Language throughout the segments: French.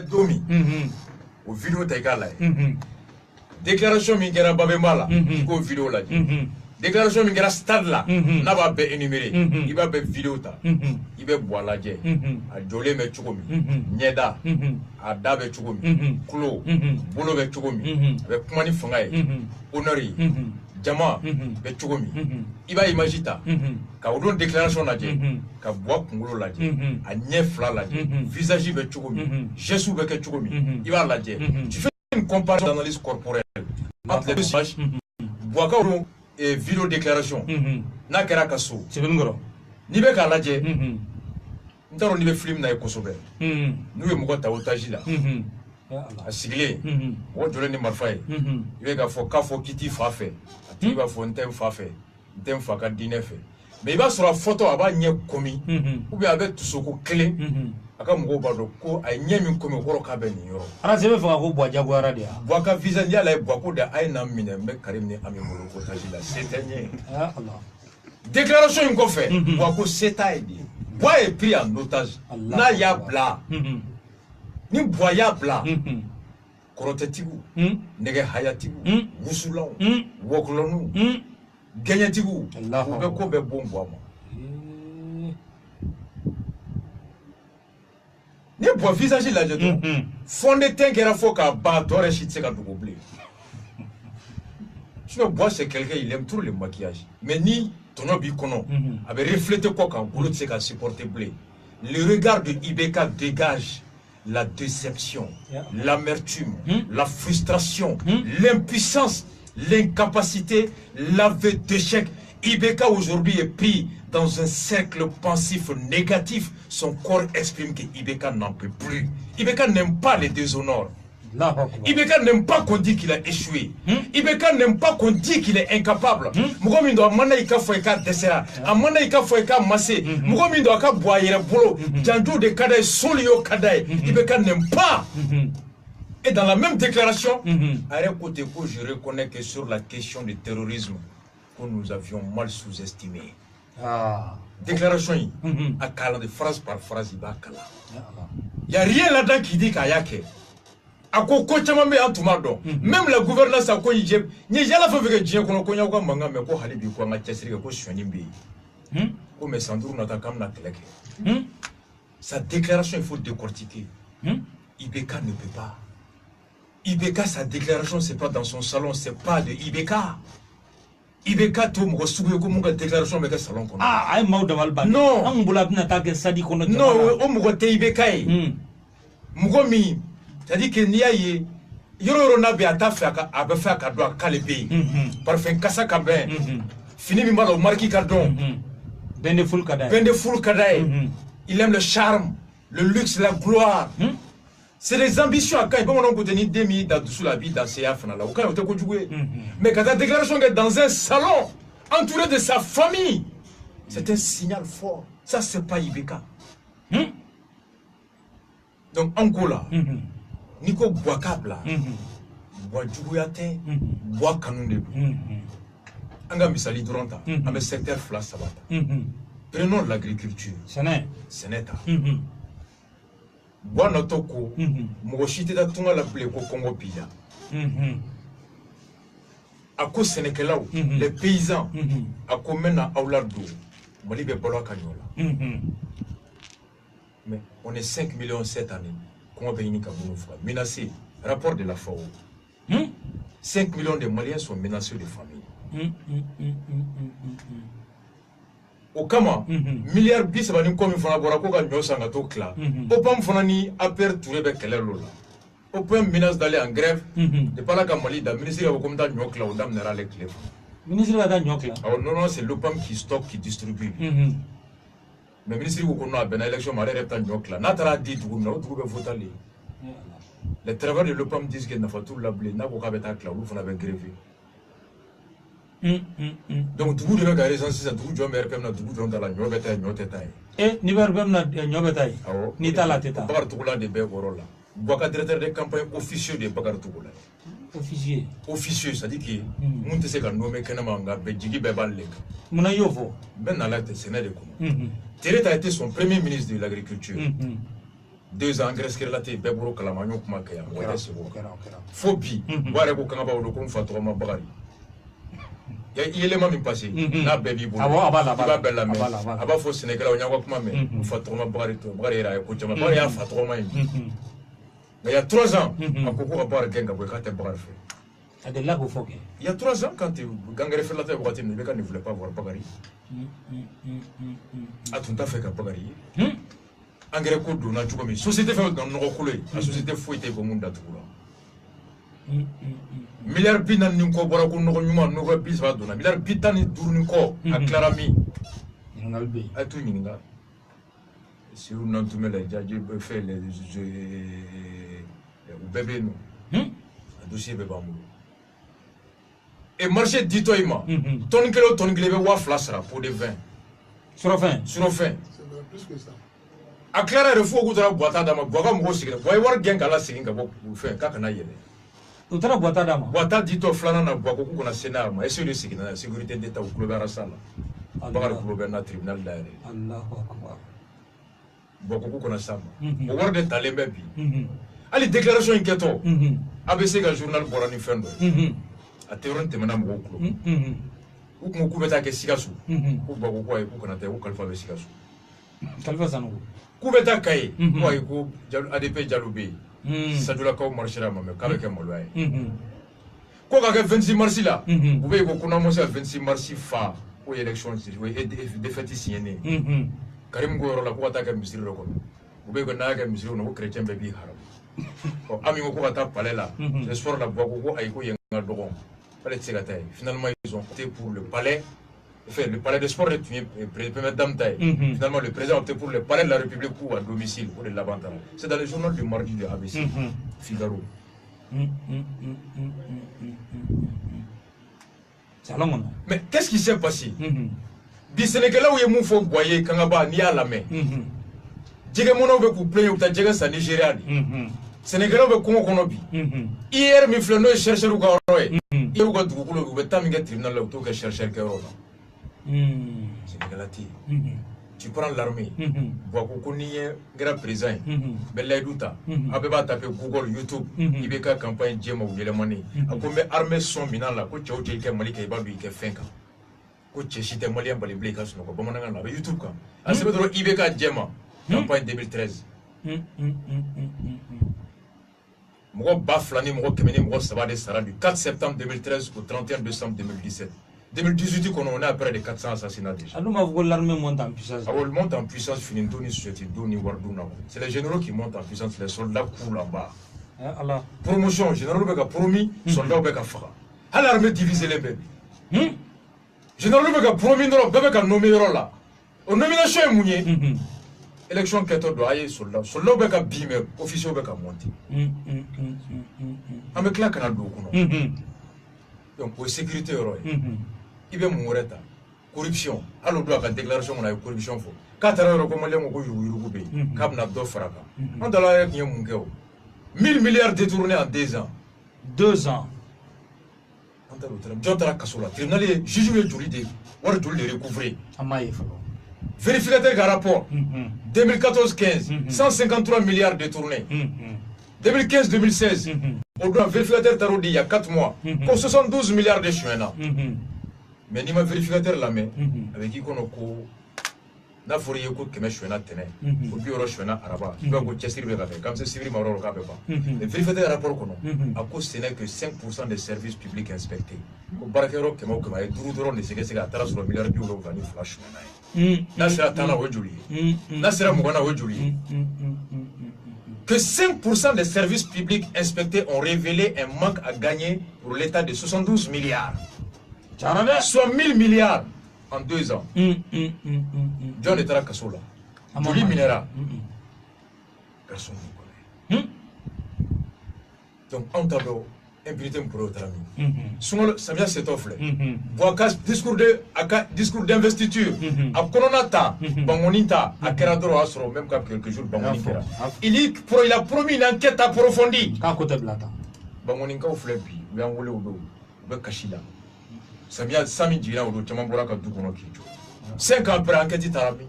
Domi o vidéo ta kala déclaration min kɛra Babemba ko vidéo la déclaration min kɛra stade la n'a b'a bɛɛ énuméré i b'a bɛɛ vidéo ta i bɛ bɔ a lajɛ a jɔlen bɛ cogo min ɲɛda a da bɛ cogo min kulo bolo bɛ cogo min a bɛ kuma ni fanga ye honneur ye jama bɛ cogo min i b'a image ta ka o don déclaration lajɛ ka bɔ kunkolo lajɛ a ɲɛ fila lajɛ visage bɛ cogo min gestes bɛ kɛ cogo min i b'a lajɛ tu fais une comparaison d'analyse corporelle entre les deux images Bouaka don vidéo déclaration n'a kɛra ka so n'i bɛ k'a lajɛ n t'a dɔn n'i bɛ film na ye kosɛbɛ n'u ye mɔgɔ ta otage la a sigilen mɔgɔ jɔlen ni marifa ye i bɛ k'a fɔ k'i t'i fa fɛ a tigi b'a fɔ n tɛ n fa fɛ n tɛ n fa ka diinɛ fɛ mais i b'a sɔrɔ a photo a b'a ɲɛ komi ou bien a bɛ tusoko kelen a ka mɔgɔw b'a dɔn ko a ye ɲɛ min komi o kɔrɔ k'a bɛ nin yɔrɔ ala se bɛ fanga ko Bouwa jagoyara de ya Bouwa ka visage yala ye Bouwa ko de a ye na minɛ n bɛ Karim ni Ami bolo otage la se tɛ ɲɛ déclaration in kɔfɛ Bouwa ko se t'a ye de Bouwa est pris en otage n'a y'a bila ni Bouwa y'a bila kɔrɔtɛtigiw nɛgɛ hayatigiw wusulanw wɔkulɔninw gɛɲɛtigiw u bɛ ko bɛɛ bon Bouwa ma ni Bouwa visage lajɛ dɔrɔn fond de teint kɛra fɔ k'a ban tɔ yɛrɛ si tɛ se ka dogo bilen sinon Bouwa c'est quelqu'un il aime trop le maquillage mais ni tɔnɔ b'i kɔnɔ a bɛ refléter kɔ kan bolo tɛ se ka supporter bilen le regard de IBK dégage la déception, l'amertume, la frustration, l'impuissance, l'incapacité, l'aveu d'échec. IBK aujourd'hui est pris dans un cercle pensif négatif. Son corps exprime que IBK n'en peut plus. IBK n'aime pas les déshonneurs. IBK n'aime pas qu'on dise qu'il a échoué. IBK n'aime pas qu'on dise qu'il est incapable. Mugomindo amana ika foeka desera, amana ika foeka massé. Mugomindo aka boyere bolo, jandu de kadaï solio kadaï. IBK n'aime pas. Et dans la même déclaration, à côté que je reconnais que sur la question du terrorisme que nous avions mal sous-estimé. Déclaration à cala de phrase par phrase ibakala. Il n'y a rien là-dedans qui dit qu'il y a que même la gouvernance a connu Dieu. Ni jala fa feke Dieu kono konya ko manga me ko halibi ko nga chesiri ko shoni mbi. Ko me sanduru na ta kam na teleke. Sa déclaration il faut décortiquer. IBK ne peut pas. IBK sa déclaration c'est pas dans son salon, c'est pas de IBK. IBK to mo subu ko mo déclaration me ka salon kono. Ah ay mawda walba. Non, am bula na ta ke sadi kono. Non, o mo te IBK. Mo mi c'est-à-dire que n'y a eu yoro na be atafe a be fa ka do akale pays parfum kasa ka ben fini mi malo marki cardon bende full kadai il aime le charme le luxe la gloire c'est des ambitions à quand bon on peut tenir demi dans sous la vie dans CA fana là quand on te ko jouer mais quand ta déclaration est dans un salon entouré de sa famille c'est un signal fort ça c'est pas IBK donc Angola Niko Bouwa kabla Bouwa juguyate Bouwa kanunde anga misali duranta ame secteur fla sabata prenons l'agriculture seneta Bouwa notoko mogoshite da tunga la ble ko Congo pila ako sénégalais les paysans ako mena awlardo mali be bolo kanyola mais on est 5 millions cette année. Comment menacé, rapport de la FAO. 5 millions de Maliens sont menacés de famille. Au Kama, milliard bis va nous comme il faut avoir un peu de sangato cla. Au Pam Fonani a perdu le Keller. Au point menace d'aller en grève, de pas la Kamali, le ministre va comme dans Nyokla ou Dame Nera les clés. Ministre va dans Nyokla. Non, c'est l'OPAM qui stocke, qui distribue. Mais le ministre qui a une élection, dit les travailleurs de l'OPAM disent qu'il n'a pas tout la blé, n'a pas de clé, vous avez grévé. Donc, tout le monde a raison, c'est tout le monde a dans la nyobetaï. Et ni verbem na nyobetaï. Ni tala teta. Bakar Tougoula de Begorola. Bouwa directeur de campagne officieux de Bakar Tougoula. Officieux, c'est-à-dire que nous ne sommes pas nommés que nous avons Bédjigi Bebalek. Nous avons Ben Nala, c'est Sénégal. Téret a été son premier ministre de l'agriculture. 2 ans engrais relaté bebro kalamanyo kuma kaya wala sebo phobie wala ko kanga ba do ko fatoro ma bagari ya élément mi passé na bebi bo ba bella me aba fo sénégal o nyako kuma me fatoro ma bagari to bagari ra ko chama bagari ya fatoro ma mais il y a 3 ans akoko aba genga bo ka te bagari fait de là vous faut il y a 3 ans quand engrais relaté wakati ne beka ne voulait pas voir bagari atunta fait ka bagari engrais ko donna cogo min société fɛn fɛn nɔgɔ kolo ye a société foyi tɛ bɔ mun datugu la miliyari 40 ni kɔ bɔra ko nɔgɔ ɲuman nɔgɔ 30 donna miliyari 15 ni kɔ a tilara min a t'u ɲininka si u nan tun bɛ la jaji fɛ u bɛɛ bɛ yen nɔ a dossier bɛɛ b'an bolo et marché ditɔ i ma tonne kelen o tonne kelen i bɛ 2000 sara pot de vin surɔfɛn a clara de fo k'u boita d'a ma boika mɔgɔw sigira boy wari gɛn k'ala segin ka bɔ fɛn k'a kana yɛlɛ u taara boita d'a ma boita ditɔ filanan na boika k'u kana se n'a ma est-ce que de seginna n'a ye sécurité d'état u tulo bɛ arasa la bakari tulo bɛ na tribunal da yɛrɛ boika k'u kana s'a ma o wari de talen bɛ bi hali déclaration in kɛtɔ ABC ka journal bɔra ni fɛn dɔ a tɛyɔrɔ tɛmɛna mɔgɔw tulo u kun k'u bɛ taa kɛ Sikaso ko boika ko ayi k'u kana taa ko kalifa bɛ Sikaso Kalifa Sanogo k'u bɛ taa Kaye ko ayi ko ADP Jalo bɛ yen Sadulakaw marchera ma mais k'a bɛ kɛ maloya ye ko ka kɛ 26 mars la u bɛ yen ko kɔnɔmɔsi ka 26 mars fa o ye élection o ye défaite signé Karim ko yɔrɔ la ko ka taa kɛ misiri dɔ kɔnɔ u bɛ yen ko n'a y'a kɛ misiri kɔnɔ ko chrétien bɛɛ b'i haramu Ami ko ka taa palais la l'espoir la bɔ ko ayi ko yen ka dɔgɔn ale tɛ se ka taa yen finalement ils ont opté pour le palais. Enfin, le palais de sport est première dame taille. Finalement, le président opté pour le palais de la République ou à domicile pour les Lavantara. C'est dans le journal du mardi de ABC, Figaro. Mais qu'est-ce qui s'est passé? Du Sénégal où il y a mon faux boyer, Kangaba, ni à la main. Djegemono veut couper ou ta djega sa Nigeria. Sénégal veut qu'on konobi. Hier, mi flano chercher ou garoé. Hier, ou gadu ou veut tamiga tribunal ou que chercher Kero. Sénégalati. Tu prends l'armée. Boako koni grand président. Bella Douta. Abeba taper Google, YouTube. Ibeka campagne Djema ou Yelemani. Akombe armée son minant la. Ko tchao tcheke malika ibabu ike fenka. Ko tcheshite malien balibli kasu noko. Bamananga na YouTube ka. Asebedro Ibeka Djema. Campagne 2013. Moko baflani moko kemeni moko sabade sara du 4 septembre 2013 au 31 décembre 2017. 2018, on a près de 400 assassinats déjà. L'armée monte en puissance. Elle monte en puissance, c'est les généraux qui montent en puissance, les soldats courent là-bas. Promotion, généraux ont promis, soldats ont fait. À l'armée divisée les bébés. Généraux ont promis, bébés ont nommé là. On nomination est mouillée. Élection 14 doit aller soldats. Soldats ont fait bimer, officiers ont fait monter. Avec la canal d'eau. Donc, pour la sécurité, il y a une corruption. Alors, il y a une déclaration de corruption. 4 euros comme les gens qui ont été on a 1000 milliards détournés en 2 ans. 2 ans. Tribunal juge le juridique. On va le recouvrir. Vérificateur de rapport. 2014-15, 153 milliards détournés. 2015-2016, on doit vérificateur tarodi il y a 4 mois. Pour 72 milliards de chouins. Mais ni ma vérificateur la main, avec qui qu'on a n'a fourri que mes chouins tenait. Pour que les chouins arabes, tu vas go chester le café, comme c'est civil maro le café pas. Le vérificateur rapport qu'on a, à cause ce n'est que 5% des services publics inspectés. Au barquero que moi que ma droudron de ce que c'est à travers le milliard d'euros dans les flash. Là c'est la tana aujourd'hui. Là c'est la mougana aujourd'hui. Que 5% des services publics inspectés ont révélé un manque à gagner pour l'État de 72 milliards. Soit 1000 milliards en 2 ans. John est à la Kassola. Joli minéral. Personne ne connaît. Donc, en tableau, impunité pour le travail. Souvent, ça vient cette offre. Boakas, discours d'investiture. À Kononata, Bangonita, à Keradoro Asro, même qu'à quelques jours, Bangonika. Il a promis une enquête approfondie. Bangonika au Flepi, ou en Wole Odo, ou Kashila. Ça vient 100 000 dirhams au Chamambora Kadoukono Kicho. 5 ans après, enquête Tarami.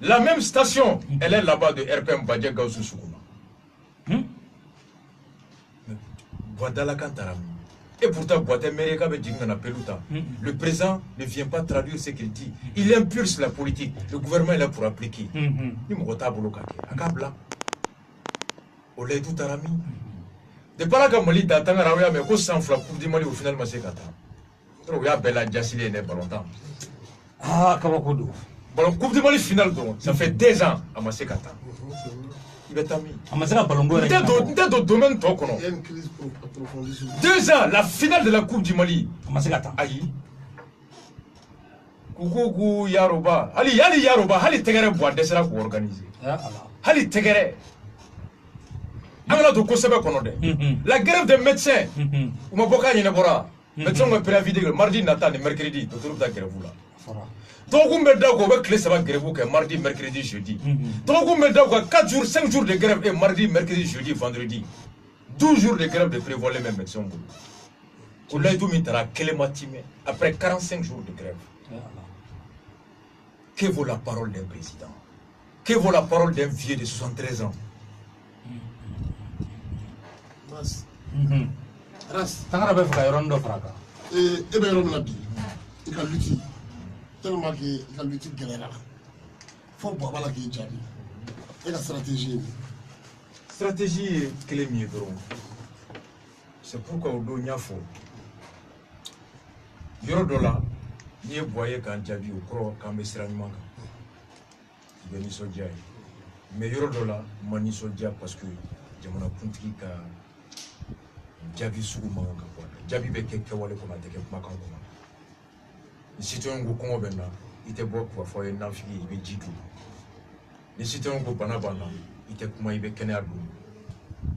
La même station, elle est là-bas de RPM Badje Gaoussou Soukouma. Boadala Kantaram. Et pourtant, Boateméreka Bedjingana Pelouta. Le président ne vient pas traduire ce qu'il dit. Il impulse la politique. Le gouvernement est là pour appliquer. Ni Mogota Bolokake. Akabla. Olé tout Tarami. De par la Mali d'Atanga Rawaya, mais qu'au sang fla pour Mali au final, Masekata. Il y a Bella Jassile et Balontan. Ah, Kawakodo. Bon, Coupe du Mali finale, ça fait 2 ans à Masekata. Il est ami. Amaseka Balongo. Il est dans le domaine de Il y a une crise approfondie. 2 ans, la finale de la Coupe du Mali. Amaseka. Aïe. Coucou Yaroba. Ali Yaroba, Ali Tegere Bois Dessera pour organiser. Ali Tegere. La grève des médecins. On m'a beaucoup dit médecins ont préavis de mardi, natal et mercredi. Tout le grève là. Donc on met d'accord avec les grève mardi, mercredi, jeudi. Donc on met d'accord 4 jours, 5 jours de grève et mardi, mercredi, jeudi, vendredi. 12 jours de grève de prévoir les mêmes médecins. On l'a dit après 45 jours de grève. Que vaut la parole d'un président? Que vaut la parole d'un vieux de 73 ans? Ras. Tangara be faka yoron do fraka. E be yoron na bi. I ka lutti. Tellement que i ka lutti gɛlɛyara. Faut bo bala ki jabi. E ka stratégie. Stratégie kelen min ye dɔrɔn. C'est pourquoi o don n y'a fɔ. Yɔrɔ dɔ la, n'i ye bɔ ye k'an jaabi o kɔrɔ k'an bɛ sira ɲuman kan. I bɛ nisɔndiya ye. Mais yɔrɔ dɔ la, n ma nisɔndiya parce que jamanakuntigi ka jaabi sugu man kan ka bɔ a la. Jaabi bɛ kɛ kɛwale kɔnɔ a tɛ kɛ kumakan kɔnɔ. Ni citoyen ko kɔngɔ bɛ na, i tɛ bɔ k'a fɔ a ye nafigi i bɛ ji dun. Ni citoyen ko bana b'an na, i tɛ kuma i bɛ kɛnɛya dun.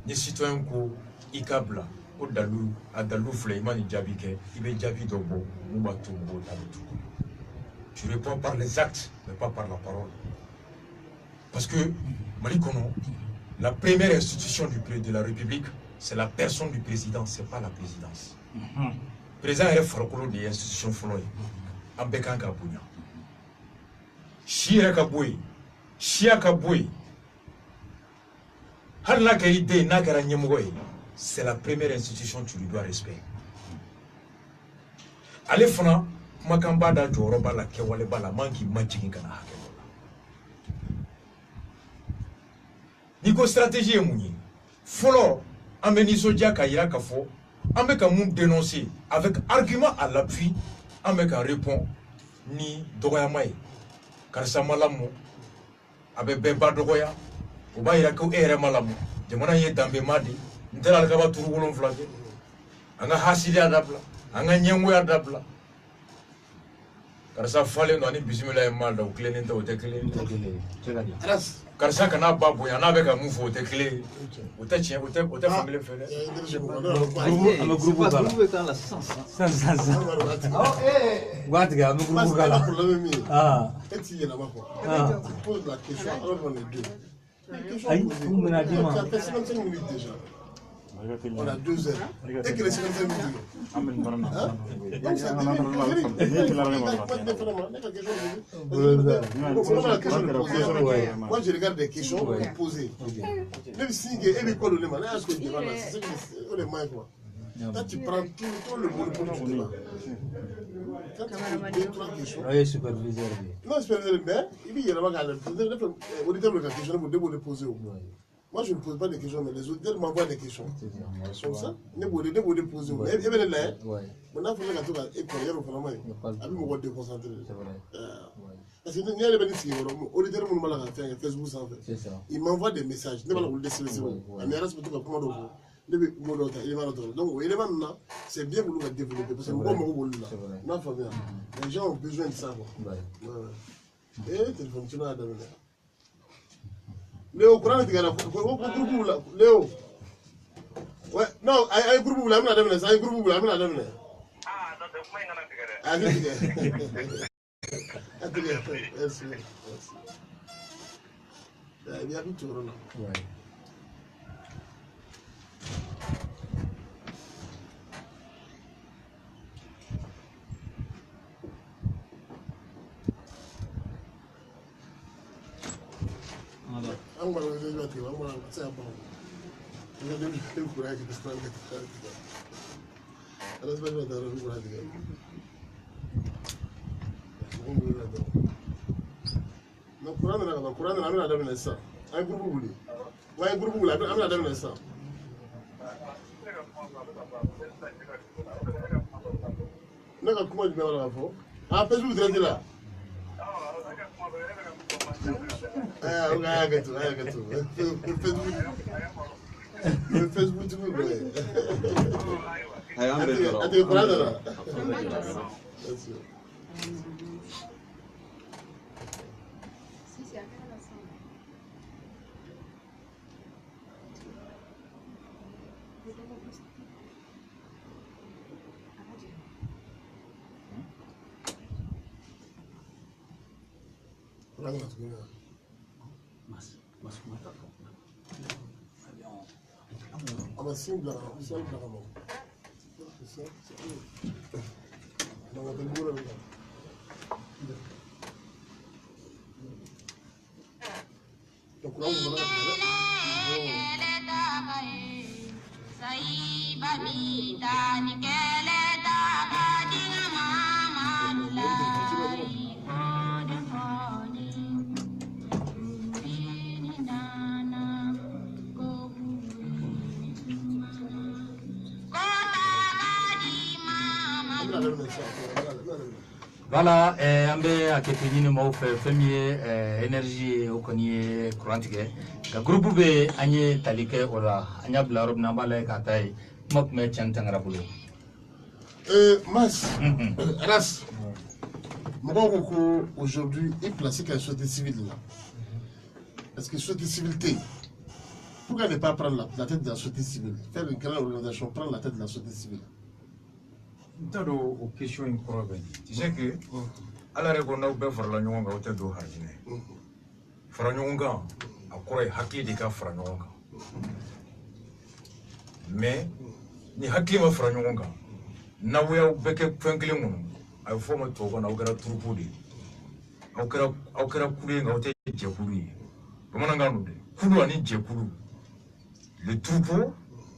Ni citoyen ko i ka bila ko dalu a dalu filɛ i ma nin jaabi kɛ i bɛ jaabi dɔ bɔ mun b'a to mɔgɔw ta bɛ tugu. Tu réponds par les actes mais pas par la parole. Parce que Mali kɔnɔ, la première institution de la République, c'est la personne du président, c'est pas la présidence. Le président est farikolo de institution fɔlɔ ye. An bɛɛ kan ka bonya. Si yɛrɛ ka bɔ yen, siya ka bɔ yen. Hali n'a kɛra i den ye, n'a kɛra ɲɛmɔgɔ ye, c'est la première institution, tu lui dois respect. Ale fana kumakan b'a da, jɔyɔrɔ b'a la, kɛwale b'a la, man k'i majigin ka na hakɛ dɔ la. N'i ko stratégie ye mun ye? Fɔlɔ an bɛ nisɔndiya ka yira k'a fɔ an bɛ ka mun dénoncer avec argument à l'appui, an bɛ ka répondre ni dɔgɔyama ye. Karisa ma lamɔ, a bɛ bɛɛ ba dɔgɔya, o b'a yira ko e yɛrɛ ma lamɔ. Jamana ye danbema de, n tɛ alikaba turu 7 kɛ. An ka hasidiya dabila, an ka ɲɛngoya dabila. Karisa falen don ani bisimila ye maa da, o tilennen tɛ, o tɛ kelen ye. Ras. Karisa kana ba bonya n'a bɛ ka mun fɔ o tɛ kelen ye. O tɛ tiɲɛ, o tɛ fankelen fɛ dɛ. An bɛ groupe k'a la. Sisan. Waati kɛ an bɛ groupe k'a la. Problème min ye. E t'i yɛlɛma quoi. Tu poses la question alors qu'on est deux. Ayi, kun bɛna d'i ma. Tu as fait 55 minutes déjà. On a 2 heures. Et que les 55 minutes. Donc c'est moi je regarde des questions posées. Même si elle est quoi le lema, là, c'est que les mains quoi. Là tu prends tout le monopole du débat. Quand tu as 2-3 questions. Oui, superviseur. Non, superviseur, mais il y a un auditeur de la question pour poser. Moi, je ne pose pas de questions, mais les auditeurs m'envoient des questions. Comme ça, ne pouvez pas poser. Et bien là, maintenant, il faut que tu aies école, au fond, avec mon déconcentré. Parce que nous avons des auditeurs qui m'ont fait Facebook sans fait. Ils m'envoient des messages. Ne pas le laisser. Mais reste plutôt comme comment donc, maintenant, c'est bien pour nous développer. Parce que les gens ont besoin de ça. Et le téléphone, tu l'as donné. Léo, comment tu as Léo. Ouais, non, un groupe où la main a un groupe où la main a donné. Ah, non, c'est il y a tout le Voilà, on a quelques mots premier énergie au cogné courante. Le groupe B a talike ola, anya blarob nambale katai, mok me chantangrabulu. Mas, Ras, aujourd'hui est placé qu'à la société civile là. Est-ce que la société civile, pourquoi ne pas prendre la tête de la société civile, faire une grande organisation, prendre la tête de la société civile? Aux questions incroyables. Tu sais que, à la règle, on a ouvert la nyonga au tête de Hardine. Franyonga, à quoi est hacké des cas Franyonga. Mais, ni hacké ma Franyonga, n'a oué au bec Franklin, à forme de Togo, n'a aucun troupeau. Aucun coulé, n'a aucun djekuli. Comment on a gagné? Koulou a ni djekulu. Le troupeau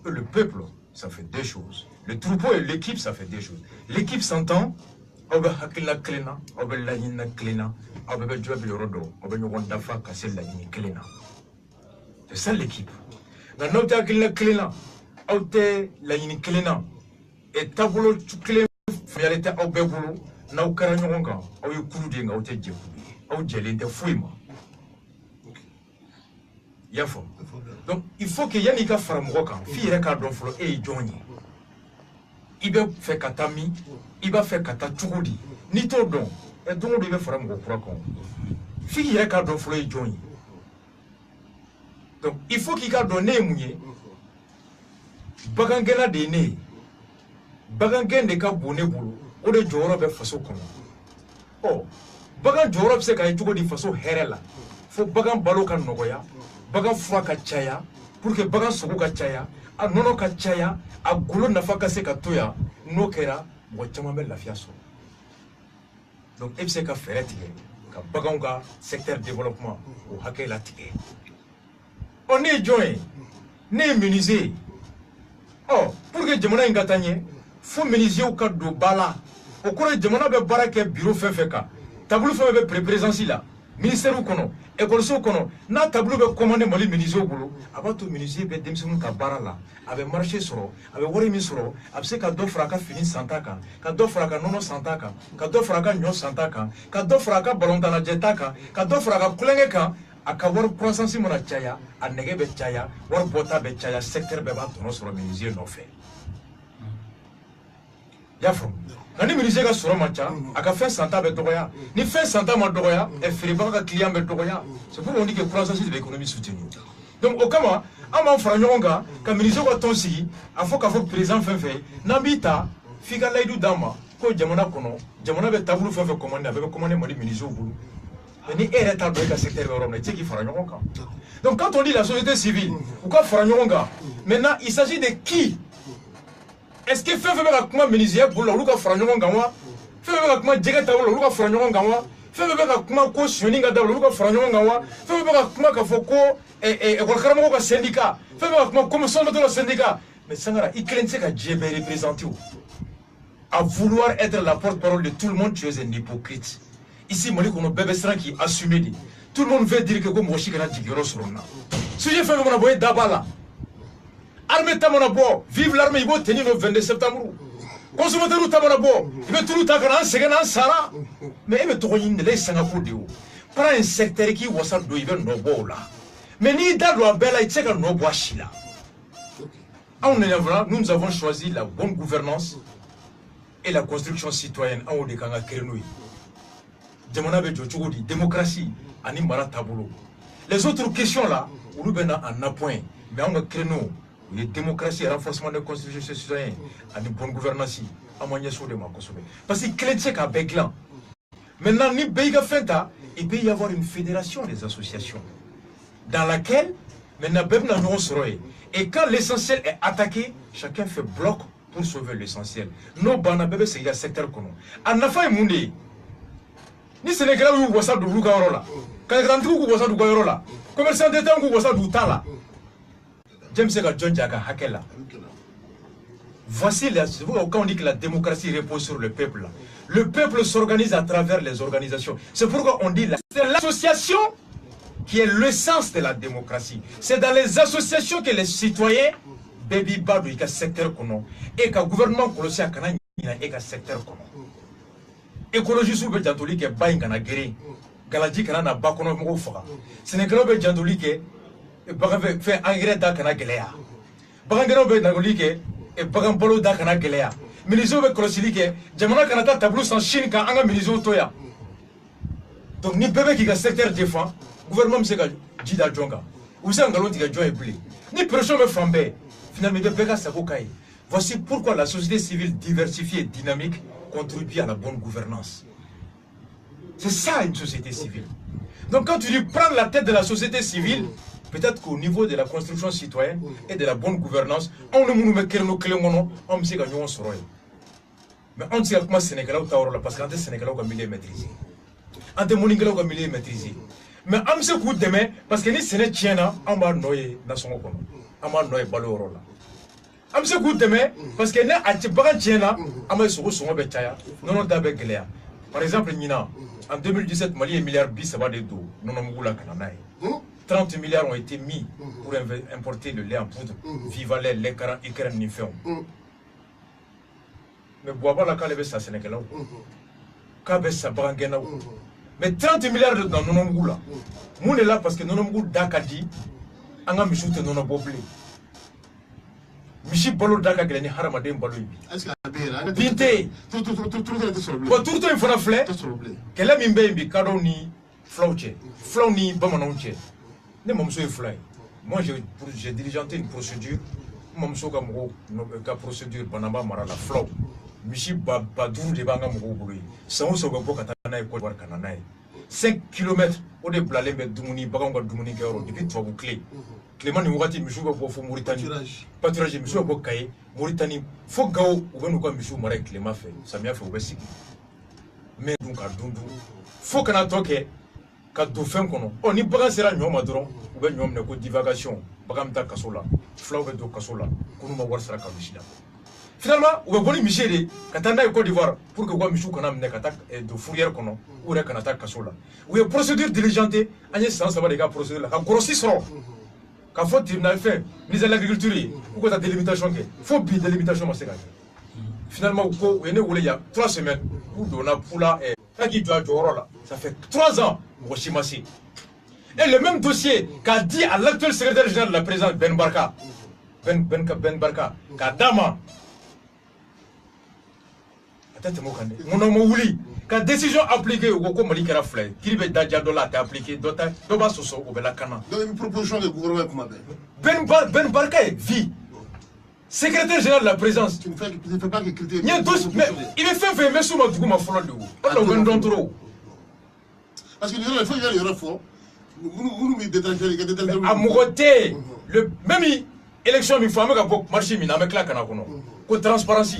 et le peuple, ça fait deux choses. Le troupeau et l'équipe, ça fait des choses. L'équipe s'entend, on va hakila klena, on va la yina klena, on va jouer le rodo, on va nous dafa casser la yina klena. C'est ça l'équipe. Dans notre hakila klena, on te la yina klena, et tabolo tu klena, fialité au bébolo, na au karanyonga, au yukuru dinga, au te djekulu, au djelente fouima. Yafo. Donc il faut que Yannick Faramroka, fille Ricardo Flo et Johnny. Il va faire katami, il va faire katachudi, ni tout don, et donc il va faire mon procon. Fille Ricardo Flo et Johnny. Donc il faut qu'il a donné mouillé. Bagangela de né. Bagangen de Kabouné boulot, ou de Jorob et Faso comme. Oh, Bagan Jorob c'est qu'il y a une façon herela. Faut Bagan Balokan Nogoya. Bagan Fouaka Chaya, pour que Bagan Sobuka Chaya, a Nono Kachaya, a Goulon Nafaka Sekatoya, Nokera, Mochamamel la Fiaso. Donc, FCK fait que Baganga, secteur développement, ou Hake la Tige. On est joint, né immunisé. Oh, pour que Djemona Ngatanye, faut immuniser au cadre de Bala. Au cours de Djemona Barake, bureau Fefeka, tableau fait présence là. Ministère ou kono, école so kono, na tableau be commandé mali ministère au boulot, avant tout ministère be demsonu ka barala, avec marché soro, avec wori mi soro, avec ka do fraka fini santaka, ka do fraka nono santaka, ka do fraka nyo santaka, ka do fraka balontana jetaka, ka do fraka kulengeka, aka wor croissance mona chaya, a nege be chaya, wor bota be chaya, secteur be ba tono soro ministère no fait. Yafo. Nani ministère ka soro macha, aka fait santa be dogoya, ni fait santa ma dogoya, et friba ka client be dogoya. C'est pourquoi on dit que croissance de l'économie soutenue. Donc au kama, ama franyonga, ka ministère ka tonsi, afo ka fo président fait, nambita, fika laidu dama, ko jamana kono, jamana be tabulu fait commander, avec commander mali ministère au boulot. Ni ereta do ka secteur européen, c'est qui franyonga. Donc quand on dit la société civile, ou ka franyonga, maintenant il s'agit de qui? Est-ce que fait comment ministère pour le Luka Franyonga gawa? Fait comment Djegeta ou le Luka Franyonga gawa? fɛn bɛɛ bɛ ka kuma ko sonyani ka dabila olu ka fara ɲɔgɔn kan wa fɛn bɛɛ bɛ ka kuma k'a fɔ ko école karamɔgɔw ka syndicat fɛn bɛɛ bɛ ka kuma commission de la syndicat mais Sangara i kelen tɛ se ka diɲɛ bɛɛ représenter o à vouloir être la porte-parole de tout le monde tu es un hypocrite ici Mali kɔnɔ bɛɛ bɛ siran k'i assumer de tout le monde veut dire que ko mɔgɔ si kana jigiyɔrɔ sɔrɔ n na sujet fɛn fɛn mana bɔ e da b'a la armée ta mana bɔ vive l'armée i b'o tenir le 22 septembre consommateurs ta mana bɔ i bɛ tulu ta ka na an sɛgɛn an sara mais e bɛ tɔgɔ ɲini de la e sangako de o prends un secteur k'i wasa don i bɛ nɔ bɔ o la mais n'i da don a bɛɛ la i tɛ se ka nɔ bɔ a si la anw nous avons choisi la bonne gouvernance et la construction citoyenne anw de kan ka kɛ n'o ye jamana bɛ jɔ cogo di démocratie ani mara taabolo les autres questions là olu bɛ na en appoint mais anw ka créneau o ye démocratie et renforcement de constitution citoyenne ani bonne gouvernance an ma ɲɛsin o de ma kosɛbɛ parce que kelen tɛ se k'a bɛɛ dilan maintenant ni bɛɛ y'i ka fɛn ta il peut y avoir une fédération des associations dans laquelle maintenant bɛɛ bɛna ɲɔgɔn sɔrɔ yen et quand l'essentiel est attaqué chacun fait bloc pour sauver l'essentiel n'o banna bɛɛ bɛ segin i ka secteur kɔnɔ a nafa ye mun de ye ni Sénégalais y'u wasa don olu ka yɔrɔ la kalakantigiw k'u wasa don u ka yɔrɔ la commerçant d'État k'u wasa don u ta la jɛn bɛ se ka jɔn jɛ a ka hakɛ la voici quand on dit que la démocratie repose sur le peuple s'organise à travers les organisations c'est pourquoi on dit c'est l'association qui est l'essence de la démocratie c'est dans les associations que les citoyens bɛɛ b'a don i ka secteur kɔnɔ et ka gouvernement kɔlɔsi a kana ɲina e ka secteur kɔnɔ écologistes bɛ jantoli kɛ ba in kana geren galaji kana na ba kɔnɔ mɔgɔw faga sɛnɛkɛlaw bɛ jantoli kɛ bagan fɛn engrais da kana gɛlɛya bagangɛnɛw bɛ nagoli kɛ bagan balo da kana gɛlɛya ministres bɛ kɔlɔsili kɛ jamana kana taa tableau san Chine kan an ka ministres to yan donc ni bɛɛ bɛ k'i ka secteur défend gouvernement bɛ se ka ji da jɔn kan u bɛ se ka nkalon tigɛ jɔn ye bilen ni pression bɛ fan bɛɛ finalement i bɛ bɛɛ ka sago k'a ye voici pourquoi la société civile diversifiée et dynamique contribue à la bonne gouvernance c'est ça une société civile donc quand tu dis prendre la tête de la société civile peut-être qu'au niveau de la construction citoyenne et de la bonne gouvernance on ne nous met que nos clés mono on sait que nous serons mais on sait comment Sénégalais au là parce qu'en Sénégalais au milieu maîtrisé en démoningalais au milieu maîtrisé mais on sait que demain parce que ni Sénégalais tiennent on va noyer nation au on va noyer balo là on sait que demain parce que ne atibaga tiennent on va se retrouver betaya non d'abord gléa par exemple Nina en 2017 Mali est milliard bis ça va de dos non mugula kananaï 30 milliards ont été mis pour importer le lait en poudre, viva lait, lait, écran, niféon. Mais bois la calebe ça Sénégalais. Kabe ça barangena. Mais 30 milliards dans non mugula. Moun est là parce que non mugul dakadi anga michoute non boblé. Michi balo daka gleni haramade mbalo ibi. Est-ce que la bera Binte. Tout il faut la fleur. Quelle est mimbe imbi kado ni flauche. Flau ni bamanonche. Moi, j'ai diligenté une procédure. La procédure, Banamba Mara, la flow. Michi Badou de Banga Mouroui. 5 km au de Blalem Doumouni, Baganga Doumouni Garo, depuis trois clés. Clément Mourati, Michou pour Mauritanie. Pâturage, Michou Bokaye, Mauritanie. Faut Gao, ou bien nous comme Michou Marek Clément fait. Ça m'a fait au Bessic. Mais donc à Dundou. Faut qu'on a toqué. Quand dauphin kono on ni bagan sera nyoma doron ou be nyom ne ko divagation bagam ta kasola flaw be do kasola kunu ma war sara kamishida finalement ou be boni michede katanda e Côte d'Ivoire pour que quoi michou kana mne kata de fourrière kono ou re kana ta kasola ou procédure diligentée anye sans savoir les gars procédure la ka grossi soro ka faut tribunal fait ministre de l'agriculture ou ko ta délimitation ke faut bi délimitation ma sega finalement ko ene wole ya 3 semaines pour dona pula et qui doit là ça fait 3 ans. Et le même dossier qu'a dit à l'actuel secrétaire général de la présidence Ben Barka, Kadama, mon homme Ouli, qu'a décision appliquée au Goko Mali Kerafle, qui veut d'Adjadola t'a appliqué, Doba Soso au Belakana. Donc une proposition de gouvernement comme Ben Barka vit. Secrétaire général de la présidence. Tu ne fais pas que critiquer. Il est fait mais sous ma douguma follow de vous. Pas le vendon trop. Parce qu'il y a le fort. Nous détaillons. À Mouroté, le même élection, il faut que marché, mais avec la canakono. Que transparence,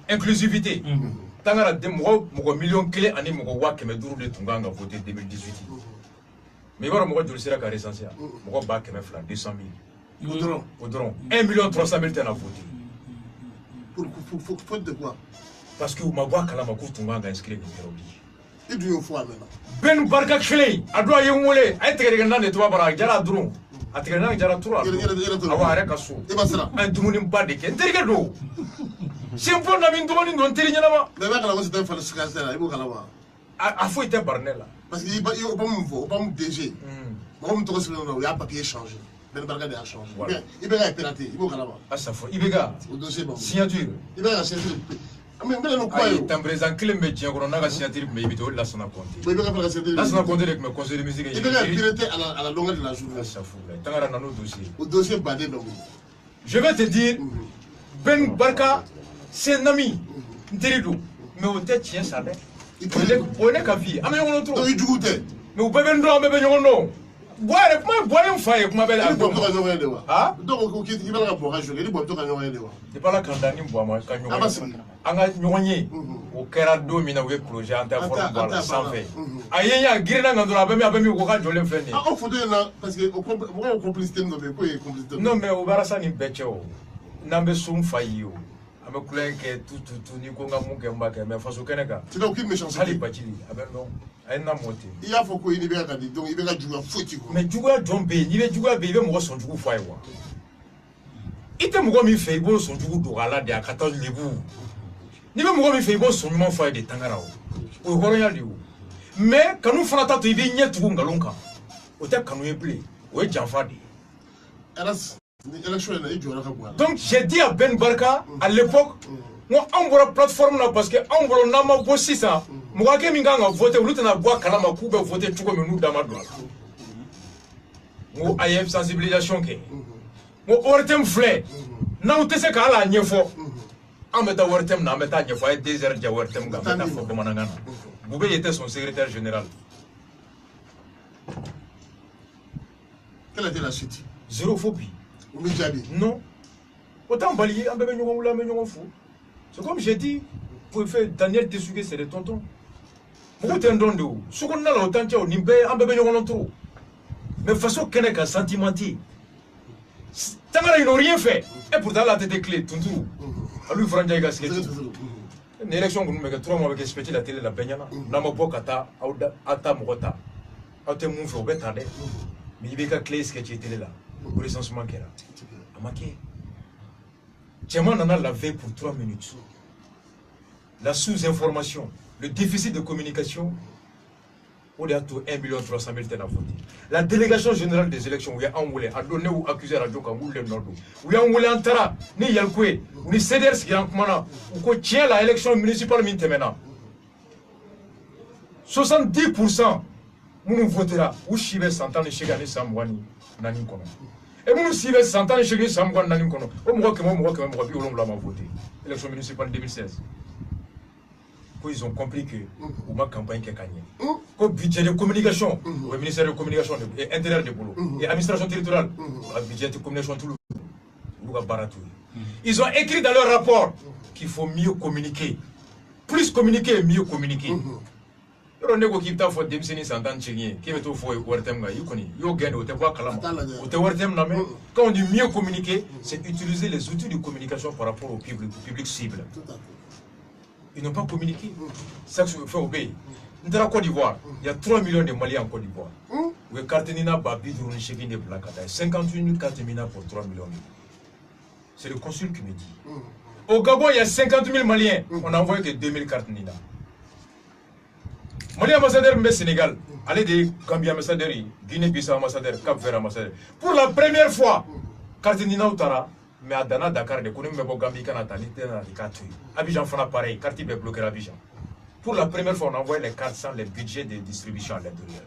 inclusivité. tangara de mo million clé ani mo wa keme duru de tunganga voter 2018 mais bara mo joli sera ka recensé mo ba keme fla 200 000 Audron 1 million 300 000 tena voter pour faute de quoi? parce que ma voix kala ma ko tunganga inscrit numéro et du fois maintenant ben barka clé adwa yengole ay tegere ngande to bara jara duru atigere na jara turu awa are kaso e basra an dumuni mbade ke nterike do simple na min dumuni don teri nyama mais ba kala ko c'est un falsificateur là ibo kala wa a faut être barnela parce que il pas mon pas mon DG moi mon to se non il y a papier changé ben barka de a changé bien il va pirater ibo kala wa a ça faut ibega au dossier bon signature il va la signature mais non quoi yo tambrezan clé me tient qu'on a signature mais ibito la sona compte mais il va faire la signature la sona compte avec mes conseils de musique il va pirater à la longueur de la journée ça faut tangara na nos dossiers au dossier badé donc je vais te dire Ben Barka c'est un ami nterido mais on tête tient ça on est ka vie ame ngono trop il joue tête mais vous bebe ndo ame be ngono boire kuma boire mfaye kuma bela ah donc ko kiti ibala ka boka jolie bo to ka nyoye dewa de pala kandani mbo ma ka nyoye anga nyonye o kera do mina we projet anta forme boire sans fait ayenya girina ngandura abemi ko ka jole fene ah on photo là parce que on complicité no be ko complicité non mais o barasa ni becho nambe sum fayo ame kulenke tout ni ko ngamu ke mbake mais faso keneka tu n'as aucune méchanceté ali bachili abe non ay na moti il y a faut ko ini be ka di donc il be ka jouer foti ko mais jouer jombe ni be jouer be mo son jouer fay wa ite mo mi fe bo son jouer do gala de akata lebu ni be mo mi fe bo son mo fay de tangara o horo ya liu mais kanu fana ta to ibe nyetu ngalonka o te kanu e play o e janfa de donc j'ai dit à Ben Barka à l'époque moi on voit plateforme là parce que on voit nama voici ça moi que minga nga voter ou l'autre na bois kalama kube voter tout comme nous damado moi ayef sensibilisation ke moi ortem flé na ou tese ka ala nyefo en meta ortem na meta nyefo ay 2 heures ja ortem ga meta fo ko manangana Boubé était son secrétaire général. Quelle était la suite? Zéro phobie. Non. Autant balayer, un bébé nous l'a fou. C'est comme j'ai dit, pour faire Daniel Tessugué, c'est des tontons. Beaucoup d'endroits, ce qu'on a là, autant qu'il y a un bébé nous trop. Mais de façon qu'elle est sentimentée. Tant qu'ils n'ont rien fait. Et pourtant, la tête est clé, tout. À lui, Franja, il a ce qu'il dit. Une élection que nous avons 3 mois avec respecté la télé, la baignana. Nous avons kata, ata mota. Ate moufe au bétade. Mais il y a clé ce qui était là. Pour le sens manqué là. Amaké. Tchèman en a lavé pour 3 minutes. La sous-information, le déficit de communication, on est à tout 1 300 000 têtes à voter. La délégation générale des élections, où il y a un moulin, a donné ou accusé à Djoka, ou le Nord, où il y a un moulin en Tara, ni Yalkoué, ou ni CDR, qui est en Kumana, ou qu'on tient la élection municipale maintenant. 70%, nous votera, ou Chive Santane Chegani Samwani, Nani Kono. Et nous, si les Santane Chegani Samwani Nani Kono, au moins que moi, on l'a voté. Élection municipale 2016. Ils ont compris que ma campagne qui a gagné. Comme budget de communication, le ministère de communication et intérieur de boulot, et administration territoriale, le budget de communication tout le monde. Ils ont écrit dans leur rapport qu'il faut mieux communiquer. Plus communiquer, mieux communiquer. Quand on dit mieux communiquer, c'est utiliser les outils de communication par rapport au public cible. Ils n'ont pas communiqué. Ça se fait obéir. Nous sommes en Côte d'Ivoire. Il y a 3 millions de Maliens en Côte d'Ivoire. Où est Cartenina Babi Drouni Chevin de Blacada. 58 000 Cartenina pour 3 millions. C'est le consul qui me dit. Au Gabon, il y a 50 000 Maliens. On n'a envoyé que 2000 Cartenina. Mali ambassadeur au Sénégal. Allez de Gambie ambassadeur, Guinée-Bissau ambassadeur, Cap-Vert ambassadeur. Pour la première fois, Cartenina Outara. Mais à Dana, Dakar, de Kounim, mais Gambi, Kanata, Abidjan fera pareil, quartier est bloqué à Abidjan. Pour la première fois, on envoie les cartes sans les budgets de distribution à l'intérieur.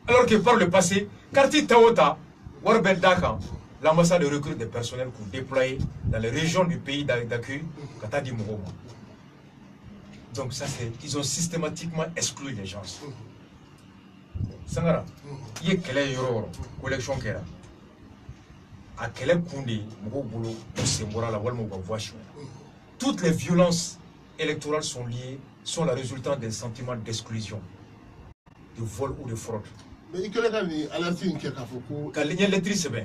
Alors que par le passé, quartier Taota, Warbel Dakar, l'ambassade recrute des personnels pour déployer dans les régions du pays d'accueil, Katadi Mouroma. Donc, ça, c'est. Ils ont systématiquement exclu les gens. Sangara, il y a quelle collection qui est là. À quel point toutes les violences électorales sont liées, sont la résultante d'un sentiment d'exclusion, de vol ou de fraude. Mais il y a des alertes qui Quand l'électrice c'est bien.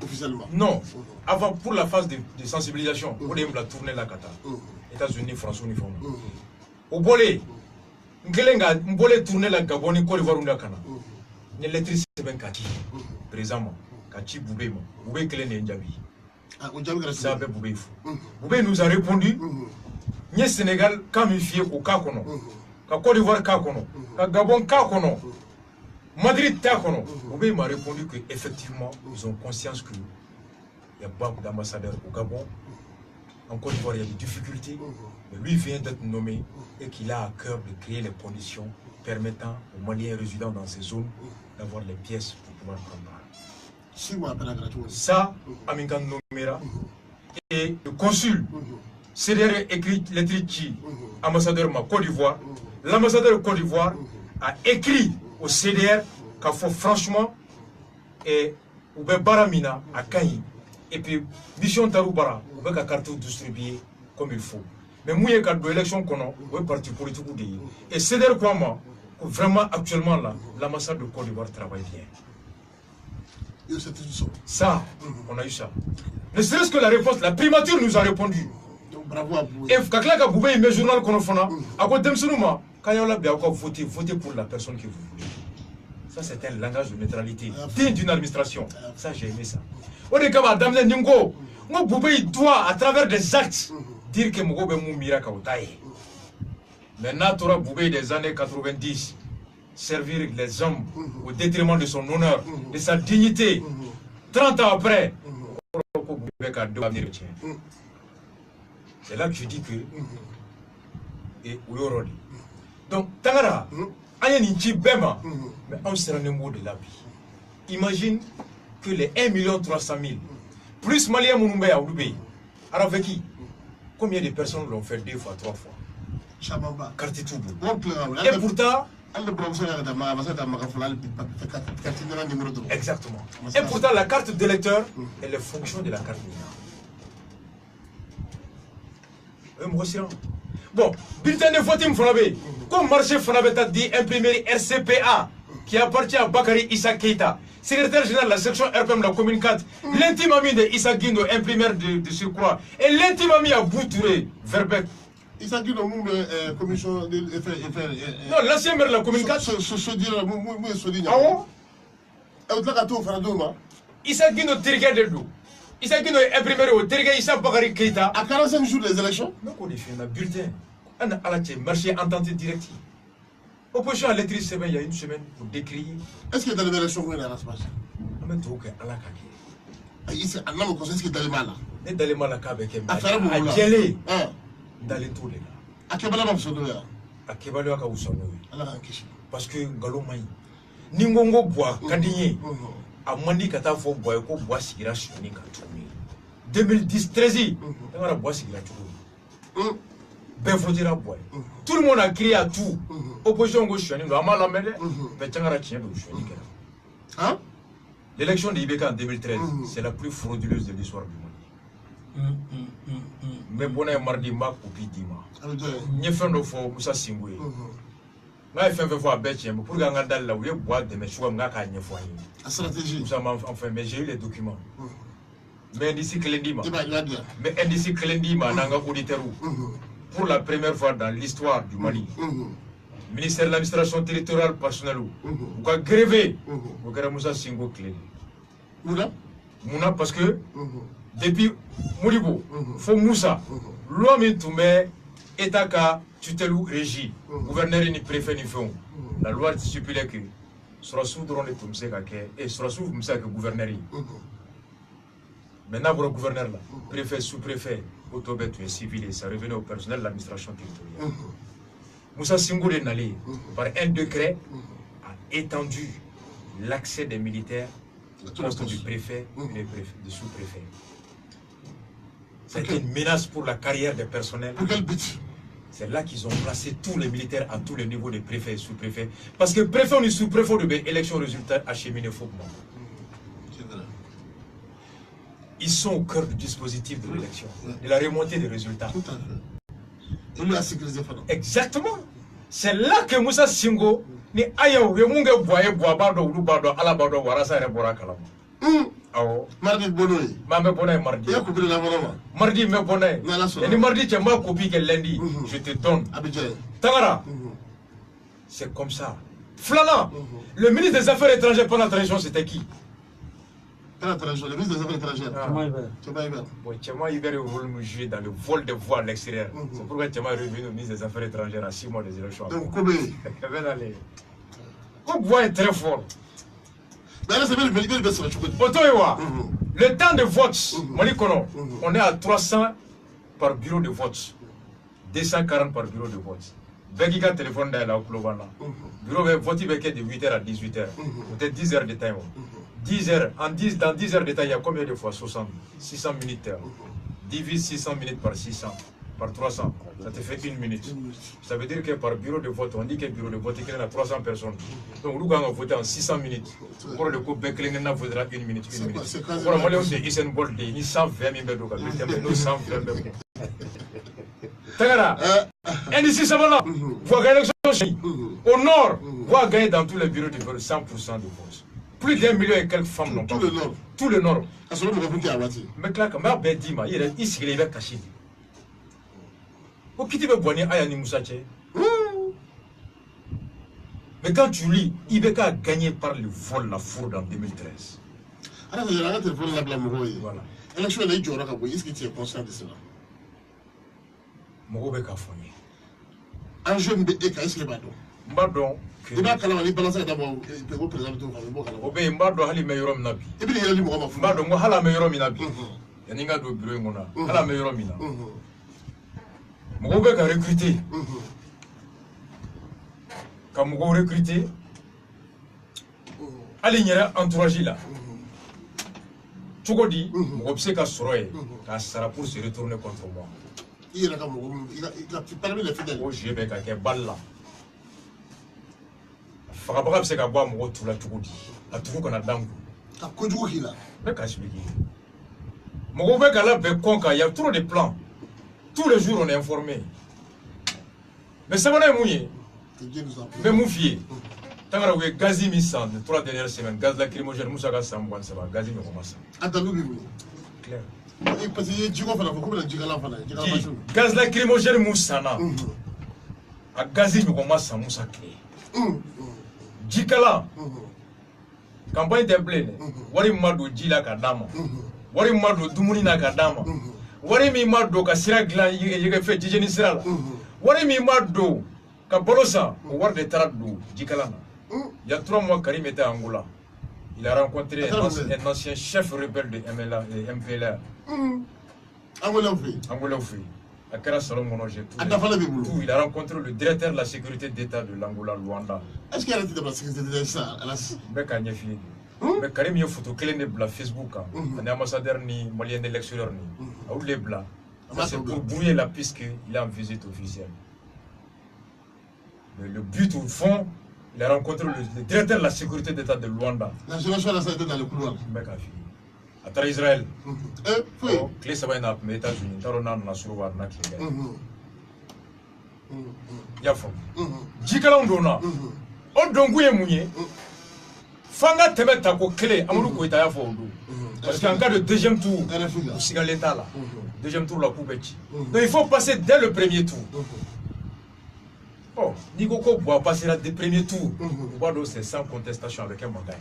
officiellement. Non, avant pour la phase de sensibilisation, on a tourné la Qatar, États-Unis, France, uniforme. Au bolé, on bolé tourner la Gabon, Côte d'Ivoire, on a Kana. L'électrice c'est bien Kati, présentement, Kati Boubé, Boubé Kélé Ndjabi. Ça avait Boubé fou. Boubé nous a répondu, ni Sénégal, quand il fait au cas qu'on a, Côte d'Ivoire cas qu'on a, Gabon cas qu'on a. Madrid Takono, Boubé m'a répondu qu'effectivement, ils ont conscience qu'il y a beaucoup d'ambassadeurs au Gabon. En Côte d'Ivoire, il y a des difficultés. Mais lui vient d'être nommé et qu'il a à cœur de créer les conditions permettant aux Maliens résidant dans ces zones d'avoir les pièces pour pouvoir prendre part. Ça, Aminkan Nomera et le consul, CDR écrit l'écrit ambassadeur de Côte d'Ivoire. L'ambassadeur de Côte d'Ivoire a écrit au CDR qu'il faut franchement et ou bien Baramina à Kayi et puis mission Taroubara ou bien la carte distribuée comme il faut. Mais moi il y a de l'élection qu'on a ou parti politique ou des et CDR quoi moi vraiment actuellement là l'ambassade de Côte d'Ivoire travaille bien. Ça on a eu ça. Ne serait-ce que la réponse, la primature nous a répondu. Bravo à vous. Et quand la Boubé met journal qu'on a fait à côté de Msounouma, quand il y a encore voté pour la personne que vous voulez. Ça, c'est un langage de neutralité digne d'une administration. Ça, j'ai aimé ça. Au début, Madame Ningo, Boubé doit, à travers des actes, dire que Mogobe Moumira Kaoutaye. Maintenant, tu auras Boubé des années 90, servir les hommes au détriment de son honneur, de sa dignité. 30 ans après, c'est là que je dis que et Ouyorodi. Donc, Tangara, Ayaniti Bema, mais on sera le mot de la vie. Imagine que les 1 300 000, plus Malien Mounoumbe à Oudoubé, alors avec qui? Combien de personnes l'ont fait 2 fois, 3 fois? Chabamba. Kartitoubou. Et pourtant, exactement. Et pourtant, la carte d'électeur est la fonction de la carte mineur. Bon, bulletin de vote Mfanabe, comme marché Mfanabe t'a dit imprimerie RCPA qui appartient à Bakary Issa Keita, secrétaire général de la section RPM de la commune 4, l'intime ami de Issa Guindo, imprimeur de surcroît, et l'intime ami à Boutouré, Verbec. Issa Guindo, commission de non, l'ancien maire de la commune 4. Ah bon? Issa Guindo, Tirga de Dou. Issa Guindo est imprimé au Tirga Issa Bakary Keita. À 45 jours des élections? Non, on a fait un bulletin. On a alerté, marché entente directive. Opposition à l'électricité, il y a une semaine pour décrire. Est-ce que dans les élections, vous avez la space? On a dit que Allah Kaki. Ici, Allah me conseille ce qui est dans les malades. Ne dans les malades avec un affaire à Djélé. Hein? Dans les tours là. À Kebala, vous savez. À Kebala, vous savez. Allah a question. Parce que Galomai. Ningongo bois, Kadigné. A Mandi Kata fo bois, ko bois sigira chuni Katoumi. 2010, 13, on a bois sigira chuni. Ben faut dire à bois. Tout le monde a crié à tout. Opposition gauche, on a la mêlée. Mais Tangara tient le chuni. Hein? L'élection de Ibeka en 2013, c'est la plus frauduleuse de l'histoire du Mali. Mais bon, mardi, ma copie Dima. N'y a fait de fois, Moussa Singoué. N'a fait une fois à Betchem pour gagner dans la boîte de mes choix, n'a qu'à n'y fois. La stratégie. Enfin, mais j'ai eu les documents. Mais d'ici Klendima. Mais d'ici Klendima, Nanga Auditerou. Pour la première fois dans l'histoire du Mali. Ministère de l'administration territoriale personnelle. Vous avez grévé. Vous avez Moussa Singo Clé. Mouna parce que depuis Mouribo, faut Moussa, l'homme tout met état ka tutelle régie, gouverneur ni préfet ni fond. La loi stipule que sera sous drone de Tumse Kake et sera sous Moussa que gouverneur. Maintenant, pour le gouverneur là, préfet, sous-préfet, autobet, tu es civil et ça revenait au personnel de l'administration territoriale. Moussa Singo de Nali, par un décret, a étendu l'accès des militaires au poste du préfet et du sous-préfet. C'était une menace pour la carrière des personnels. Pour quel but? C'est là qu'ils ont placé tous les militaires à tous les niveaux de préfet et sous-préfet. Parce que préfet ou sous-préfet de l'élection résultat acheminé faussement. Ils sont au cœur du dispositif de l'élection, de la remontée des résultats. Tout à fait. On lui a sécurisé Fana. Exactement. C'est là que Moussa Singo, ni Ayaou, Yemunge Boye, Boabado, Lubado, Alabado, Warasa et Borakala. Mardi Bonoy. Mamé Bonnet Mardi. Il y a coupé la maman. Mardi me Bonnet. Et ni Mardi, tu m'as copié que lundi. Je te donne. Tagara. C'est comme ça. Flana, le ministre des Affaires étrangères pendant la transition, c'était qui? Le ministre des Affaires étrangères. Bon, Tchema Iber est joué dans le vol de voix à l'extérieur. C'est pourquoi Tchema est revenu au ministre des Affaires étrangères à 6 mois des élections. Donc, Kobe. Kobe est très fort. Le temps de vote, on est à 300 par bureau de vote. 240 par bureau de vote. Begika téléphone là au global. Bureau de vote, il de 8h à 18h. Peut-être 10 heures de temps. 10 heures, dans 10 heures de temps, il y a combien de fois 60 600 minutes. Divise 600 minutes par 600, par 300, ça te fait 1 minute. Ça veut dire que par bureau de vote, on dit que bureau de vote, il y a 300 personnes. Donc, nous, quand on vote en 600 minutes, pour le coup, Beklingen vaudra 1 minute, 1 minute. Pour le moment, c'est Isen Bolt, il y a 120 000 euros, nous 120 000 euros. Tagara, NDC Sabala, va gagner l'élection. Au nord, va gagner dans tous les bureaux de vote 100% de vote. Plus d'1 million et quelques femmes n'ont pas voté. Tout le nord. Mais là, quand même, ben dis-moi, il s'est levé caché. Au qui tu veux boire Ayani Moussache? Mais quand tu lis, Ibeka a gagné par le vol la fourre en 2013. Alors, il y a un téléphone là-bas, voilà. L'élection, elle est dure, est-ce que tu es conscient de cela? Mogo Beka Foni. Un jeune de Eka, est-ce que c'est Mbadon. Il va quand même balancer d'abord, il peut représenter au Obé Mbadon Hali Meyorom Nabi. Et puis il y a du moment. Mbadon Hala Meyorom Nabi. Yaninga do bureau Mona. Hala Meyorom Mina. Mogo Beka recruté. Quand Mogo recruté, Ali Nyera entouragé là. Tchokodi, Mogo Pseka Soroye, a Sara pour se retourner contre moi. Il a parmi les fidèles. Oh, j'ai bien qu'à Balla. Farabaga se ka boire mon tout la tout dit. A tout qu'on a dangu. A kojugo hila. Mais qu'à expliquer. Mon gars là be konka, il y a trop de plans. Tous les jours on est informé. Mais ça va mouiller. Mais moufier. Tangara we gazi mi sang de 3 dernières semaines, gaz lacrymogène Moussa ga samban ça va gazi mi commence. Atalu bi. Clair. Et parce que jigo fana ko la jigala fana, jigala machu. Gaz lacrymogène Moussa na. A gazi mi commence Moussa clair. Jikala campagne de pleine wari mado jila ka dama wari mado dumuni na ka dama wari mi mado ka sira glan yega fe jijeni sira la wari mi mado ka bolosa war de tarado jikala na il y a 3 mois Karim était à Angola. Il a rencontré un ancien chef rebelle de MLA et MPLA. Angola Oufé. À Kara Salon Monoje. Il a rencontré le directeur de la sécurité d'État de l'Angola, Luanda. Est-ce qu'il a été de la sécurité d'État? Mais Karim, il y a une photo clé de Facebook. Un ambassadeur ni malien de l'extérieur ni. Où les blancs. C'est pour brouiller la piste qu'il est en visite officielle. Mais le but au fond, il a rencontré le directeur de la sécurité d'État de Luanda. La génération a été dans le couloir. À travers Israël. Clé ça va être aux États-Unis. Tarona Nasruwa Nakile. Yafo. Jikala Ndona. On donguye mouye. Fanga teme tako clé. Amourou Koita Yafo Odo. Parce qu'en cas de deuxième tour, vous signez l'État là. Deuxième tour, la coupe est. Donc il faut passer dès le premier tour. Oh, Nikoko va passer là dès le premier tour. C'est sans contestation avec un manga.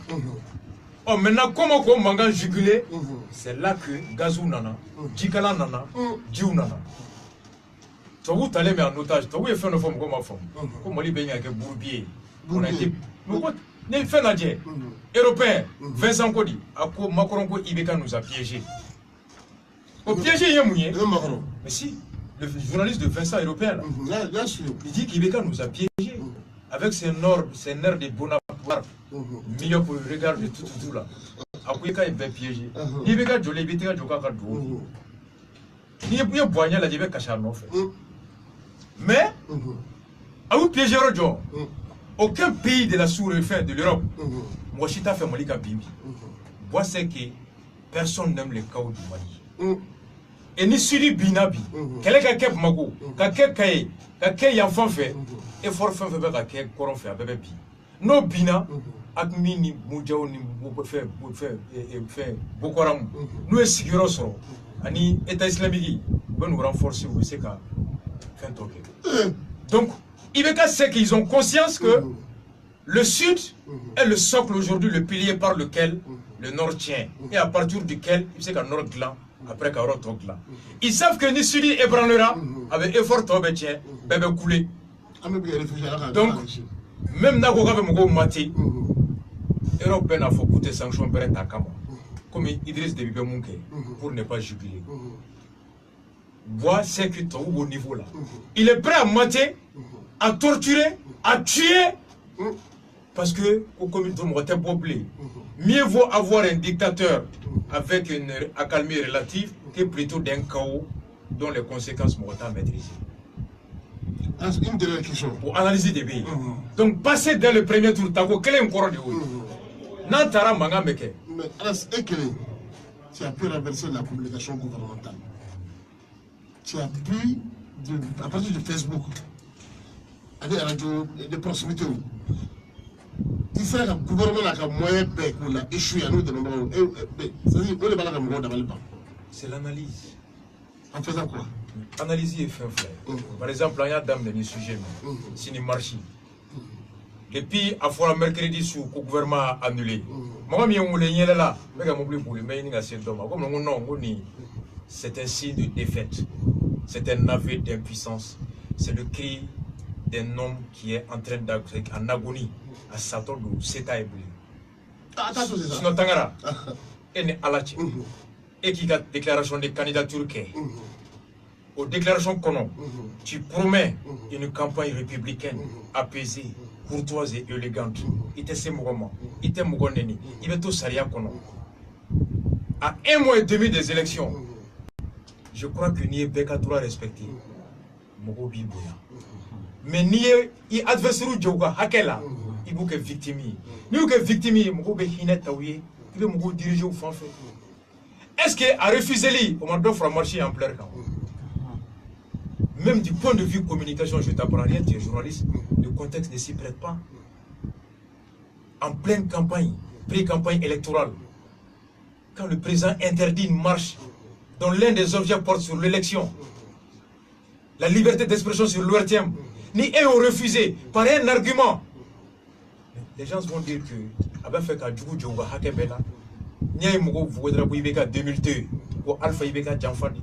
Oh, maintenant, comment on manga jugulé, c'est là que Gazou Nana, Jikala Nana, Djou Nana. Tu as vu t'aller mais en otage, tu as vu faire une forme comme ma forme. Comme Mali Benya avec Bourbier. On a été. Nous fait Nadje. Européen, Vincent Kodi, Macron Ibeka nous a piégés. Au piégé, il y a mouillé. Mais si, le journaliste de Vincent européen, il dit qu'Ibeka nous a piégés. Avec ses nerfs de Bonaparte, milieu pour le regard de tout là. Après, il va piéger. Il va jouer les bêtises, il va jouer. Il va boire la diabète cachar non fait. Mais, à vous piéger au jour, aucun pays de la sous-région de l'Europe, moi je t'ai fait Malika Bimbi. Moi c'est que personne n'aime les chaos du Mali. et ni sudi binabi kele ka kep mago ka ke kay ka ke yanfan fait effort fin fait ka ke koron fait bébé bi no bina ak mini mujaw ni fait bokoram nous est siguro so ani état islamique va nous renforcer ou c'est ka fin toke. Donc IBK sait qu'ils ont conscience que le Sud est le socle aujourd'hui, le pilier par lequel le Nord tient. Et à partir duquel, il sait qu'un Nord gland, après qu'un Nord gland. Ils savent que ni Sudi ébranlera, avec effort, tient, bébé coulé. Donc, même Nagoga veut me mater, Europe a fait coûter sanctions pour être à Kama. Comme Idriss Déby Munke, pour ne pas jubiler. Bois, c'est que tu au niveau là. Il est prêt à mater, à torturer, à tuer. Parce que, comme il dit, mieux vaut avoir un dictateur avec une accalmie relative que plutôt d'un chaos dont les conséquences m'ont maîtrisées. Une dernière question. Pour analyser des pays. Donc, passer dans le premier tour, quel est un courant de haut? Nantara manga meke. Mais, tu as pu renverser la communication gouvernementale. Tu as pu, à partir de Facebook, aller à la radio de proximité. Il faudrait que le gouvernement ait un moyen pour échouer à nous de nous. C'est l'analyse. En faisant quoi? Analyser et faire frère. Par exemple, il y a des sujets, c'est une marche. Depuis, à fois mercredi, le gouvernement a annulé. Moi, c'est un signe de défaite. C'est un aveu d'impuissance. C'est le cri d'un homme qui est en train en agonie à Satan de Seta et Blé. Attention, c'est ça. Sinon, Tangara, et n'est Alachi. Et qui a déclaration de candidature qui aux déclarations qu'on tu promets une campagne républicaine apaisée, courtoise et élégante. Il était ce mouvement, il était Mougoneni, il était tout Saria Kono. À 1 mois et demi des élections, je crois que n'y est Beka doit respecter. Mogobi Boya. Mais n'y est adversaire ou Djoga, Hakela, il faut que victime. N'y a que victime, Mogobe Hinet Taouye, il veut Mogo diriger au fanfait. Est-ce qu'à refuser lui, on doit faire marcher en plein camp? Même du point de vue communication, je t'apprends rien, tu es journaliste, le contexte ne s'y prête pas. En pleine campagne, pré-campagne électorale, quand le président interdit une marche dont l'un des objets porte sur l'élection, la liberté d'expression sur l'ORTM, ni eux ont refusé par un argument. Les gens vont dire que, avec fait qu'à Djougou Djouga Hakebela, ni à Mougo Vouedrabou Ibeka 2002, ou Alpha Ibeka Djamfani.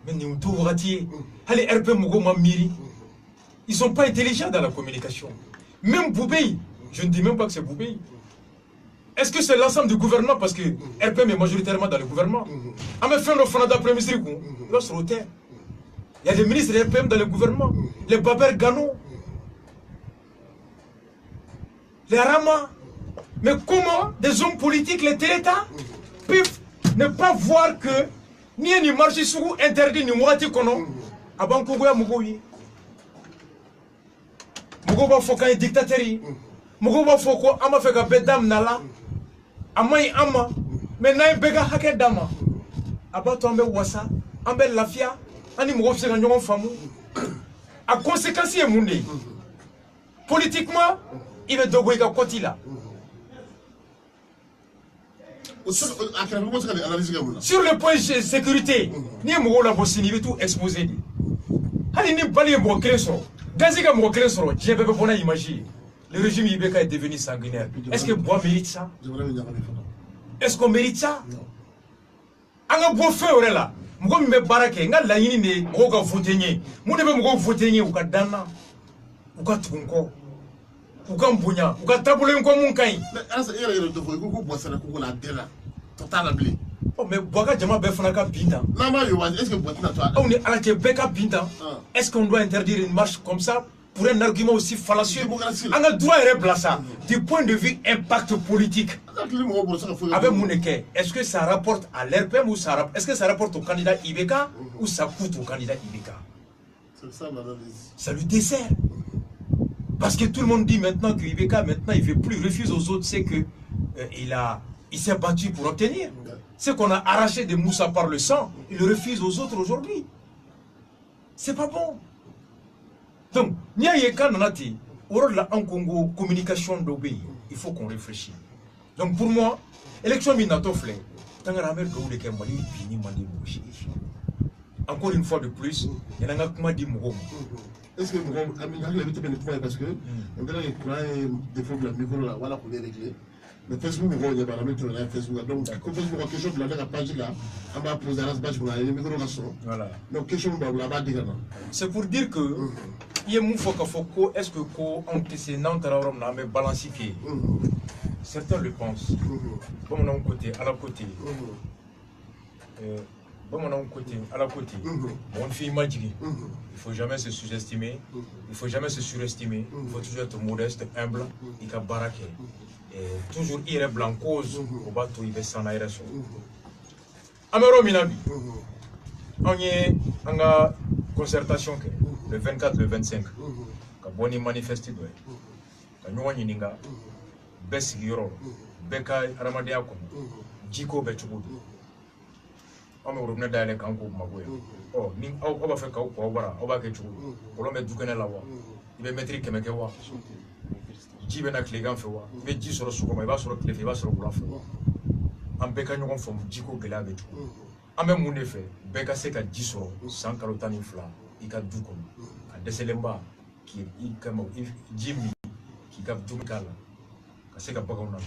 Mais nous tout ratier. Allez, RP Mougo Mamiri. Ils ne sont pas intelligents dans la communication. Même Boubei, je ne dis même pas que c'est Boubei. Est-ce que c'est l'ensemble du gouvernement? Parce que RPM est majoritairement dans le gouvernement. À me faire le fond d'après ministre, il y a des ministres de RPM dans le gouvernement. Les Baber Gano, les Rama. Mais comment des hommes politiques, les Télétas, peuvent ne pas voir que ni un marché sous interdit ni moitié kono avant qu'on voit Mougoui. Mougoba foka est dictateur. Mougoba foko ama feka bedam nala. Amai ama. Mais n'a bega hake dama. Abato ambe wasa, ambe lafia, ani Mougoba se ganyon famu. A conséquence est monde. Politiquement, il veut dogo ika kotila. Sur le point de sécurité, ni Mougo la bossini, il veut tout exposer. Allez, ni pas les mots créés sur. Gaziga mots créés sur. J'ai pas pu imaginer. Le régime Ibeka est devenu sanguinaire. Est-ce que Bois mérite ça? Est-ce qu'on mérite ça? Un bon feu, là. Mougo me barake, nga la yini ne Mougo votenye. Mou ne Mougo votenye ou ka dana. Ou ka tunko. Ou ka mbunya. Ou ka tabule nko munkai. Oh, mais Boaga Djama Befanaka Binta. Est-ce qu'on doit interdire une marche comme ça pour un argument aussi fallacieux? On a le droit de replacer ça du point de vue impact politique. Avec Mouneke, est-ce que ça rapporte à l'RPM ou ça rapporte, est-ce que ça rapporte au candidat Ibeka ou ça coûte au candidat Ibeka? Ça lui dessert. Parce que tout le monde dit maintenant que Ibeka, maintenant, il ne veut plus refuser aux autres, c'est que il s'est battu pour obtenir. Ce qu'on a arraché de Moussa par le sang, il le refuse aux autres aujourd'hui. C'est pas bon. Donc, il y a en Congo, communication d'obéir. Il faut qu'on réfléchisse. Donc pour moi, l'élection minatofle, encore une fois de plus, il y a un peu de mots. Est-ce que vous avez parce que des fois, le micro là, voilà pour les régler. Mais Facebook, on va pas mettre sur Facebook. Donc, comme Facebook a question de la page là, on va poser la page pour les micros là. Donc, question de la base. C'est pour dire que il y a mon foko, est-ce que on s'est n'entraîne pas mais balancer certains le pensent. Bon, on a un côté, à la côté. Bon, on a un côté, à la côté. On fait imaginer. Il ne faut jamais se sous-estimer. Il ne faut jamais se surestimer. Il faut toujours être modeste, humble et baraqué. Et toujours ir blanc cause au bateau, il va s'en aller. Amero Minabi. On y est en concertation le 24, le 25. Quand on y manifeste, quand on y est bes yoro beka ramadiya ko jiko be chugudu amuru na dale kanko magoya oh ni o ba fe ka ko wara o ba ke chugudu o lo me dukene la wa ibe metri kemeke wa jibe na klegan fe wa ibe ji soro suko ma ba soro klefe ba soro bula fe am beka nyogon fom jiko gela be chugudu ambe munde fe beka se ka ji soro san karotani fla ika duko a deselemba ki ikamo jimi ki ka dumkala kasi ka bagaw na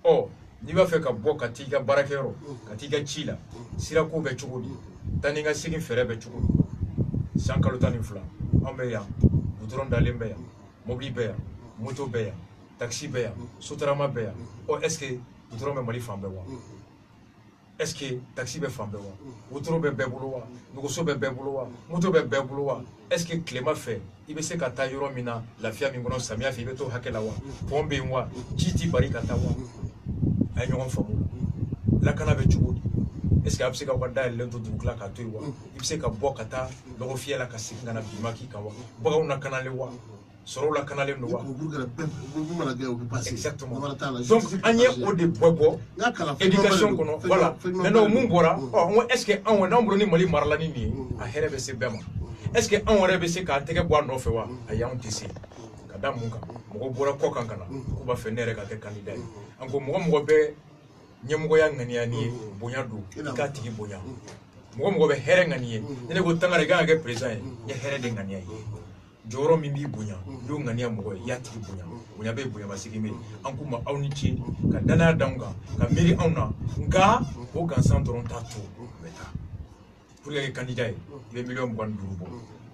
oh ni ba fe ka bo ka ti ka barakero ka ti ka chila sira ko be chugudi tani nga sigin fere be chugudi sankalo tani fla ambe ya budron dalembe ya mobili be ya moto be ya taxi be ya sutrama be ya oh est-ce que budron be mali fambe wa est-ce que taxi be fambe wa budron be bebulu wa nugoso be bebulu wa moto be bebulu wa est-ce que Clément fait il veut se kata yoro mina la fia mingono samia fi beto hakela wa pombe wa jiti barika tawa ay nyon famu la kana be chugudi est-ce que abse ka wada lento dukla ka toywa ibse ka bokata logo fia la kasinga na bimaki kawa boga una kana lewa soro la kana le nowa exactement donc anye o de bobo éducation kono voilà maintenant mungora oh est-ce que on nombre ni mali marlani ni a herebe se bema est-ce que on aurait baissé quand tu es bon no fewa ayant tissé kada munka mo bora ko kankana ko ba fenere ka ke candidat anko mo be nyemugo ya ngani ani bonya do ka tigi bonya mo be here ngani ne ko tangare ga ke president ya here de ngani ai joro mimi bonya do ngani mo ya tigi bonya be bonya basiki me anko ma awniti ka dana danga ka meri awna nga o kan centron tato beta pour les candidats les millions de bon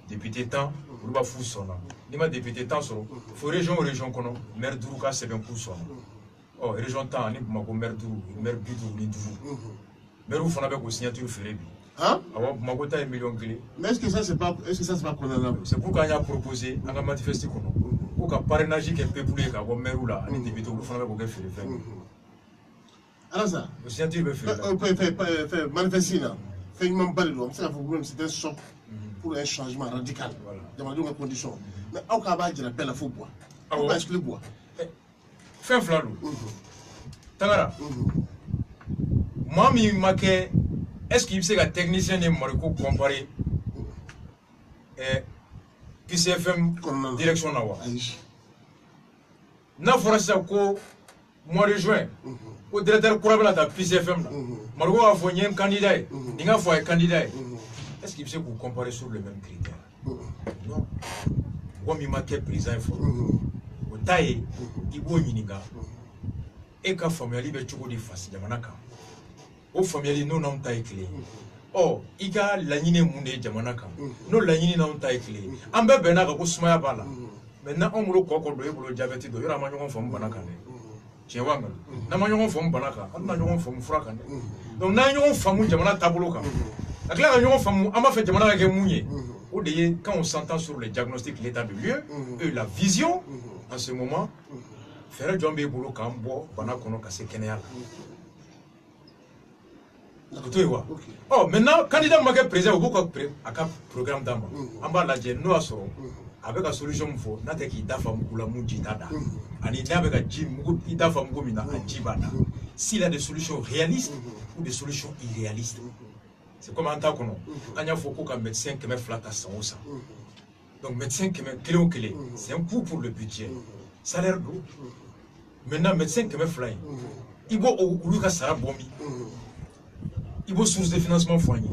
député temps pour ba fou sona ni ma député temps so faut région kono maire duruka c'est bien pour sona oh région temps ni ma ko maire bidu ni duru maire ou fona be ko signature ferebi hein awa ma ko ta million clé mais est-ce que ça c'est pas condamnable c'est pourquoi il a proposé en manifester kono ko ka parrainage ke peuple ka bo maire là ni député ou fona be ko ke ferebi alors ça le signature be ferebi fait manifester là fait une balle d'homme c'est un choc pour un changement radical dans les conditions mais au cas où il appelle la faux bois est-ce que le bois fin flalo tangara moi mi maké est-ce qu'il sait que technicien ne marco comparer PCFM direction na wa na forasa ko mois de juin au directeur courable de PCFM marco a fourni un candidat il a fourni un candidat. Est-ce qu'il sait que vous comparez sur les mêmes critères? Non. Comme il m'a été président, il faut. Au taille, il faut miniga. Et quand famille libre, tu peux dire face, Yamanaka. Au famille, nous n'avons pas clé. Oh, il y a l'année moundé, Yamanaka. Nous l'année n'avons pas clé. En bas, ben, on a smaya bala. Maintenant, on me coco de le diabète de Yamanion from Banaka. Tiens, Namayon from Banaka, on n'a pas from Frakan. Donc, n'a from Yamana Taboloka. La classe de femme, on m'a fait demander à Mouye. Quand on s'entend sur le diagnostic, l'état de lieu, et la vision, en ce moment, faire Djambe Bolo Kambo, Banakono Kase Kenya. Oh, maintenant, candidat Maga président au Boko à cap programme d'Amba. Amba la Djen, nous assurons, avec la solution, il n'a qui dafa Mukula Mujitana. And il n'a avec a Jim, il dafa Mugomina, à Jibana. s'il a des solutions réalistes ou des solutions irréalistes. C'est comme en tant que nous. Il y a un médecin qui met flat à 100 ou 100. Donc, médecin qui met clé, c'est un coût pour le budget. Salaire d'eau. Maintenant, médecin qui met fly, il va au Lucas Sarah Bombi. Il va source de financement foigné.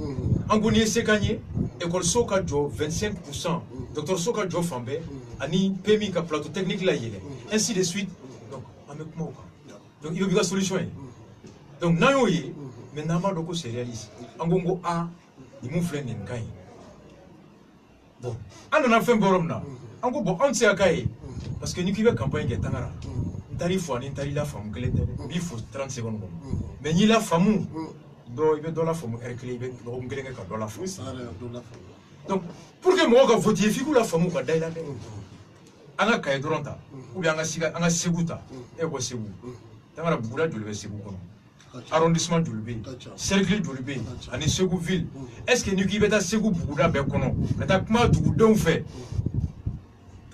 En Gounie, c'est gagné. École Soka Joe, 25%. Docteur Soka Joe Fambe, Ani PMI, plateau technique là, ainsi de suite. Donc, avec moi. Donc, il y a une solution. Donc, Nayoye, maintenant, c'est réaliste. En Gongo A, il m'a fait un gain. Bon, on a fait un borom là. En Gongo, on s'est accueilli. Parce que nous qui avons campagne qui est tangara. Tari fois, ni tari la femme, il faut 30 secondes. Mais ni la femme, il veut la femme, il veut la femme. Donc, pour que moi, je vote, il faut que la femme soit d'ailleurs. On a caillé duranta, ou bien on a seguta, et on segu. On a beaucoup de segu. Arrondissement de l'Ubé, cercle de l'Ubé, on est segu ville. Est-ce que nous qui veut segu beaucoup d'abord, mais t'as comment tout d'un fait?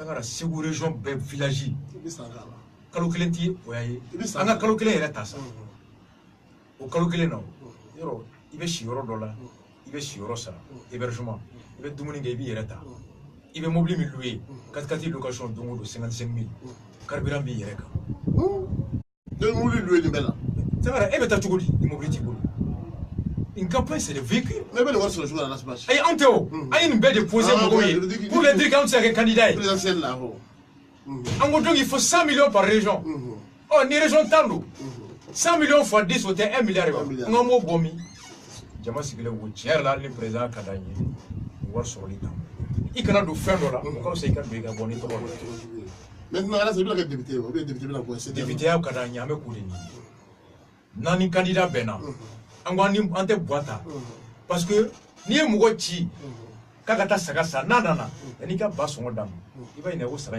On a segu région, village. Kalokilenti, on a kalokilé et tassa. Au kalokilé, non. Il va chier au dollar, il va chier au rosa, hébergement, il va demander des billets. Il va mobiliser louer 4 locations de 55 000. Carburant billet. De mouler louer de bella. C'est vrai, et bien, tu as dit, immobilier. Une campagne, c'est le véhicule. Mais ben, on va se jouer à la smash. Et Antéo, il y a une belle déposée pour les dire quand c'est un candidat. Présidentiel là. En gros, il faut 100 millions par région. Oh, ni région Tando. 100 millions fois 10, c'était 1 milliard. On a mot bomi. Jamas, c'est que le tiers là, le président Kadani. On va sur l'État. Il y a des fins là. Comme c'est qu'il y a des bonnes. Maintenant, là, c'est bien que député. On est député dans le conseil. Député à Kadani, à me couler. Nani candidat Bena. On te boita. Parce que, ni un mouachi. Kagata Sagasa, nanana. Et ni ka bas son dame. Il va y avoir ça.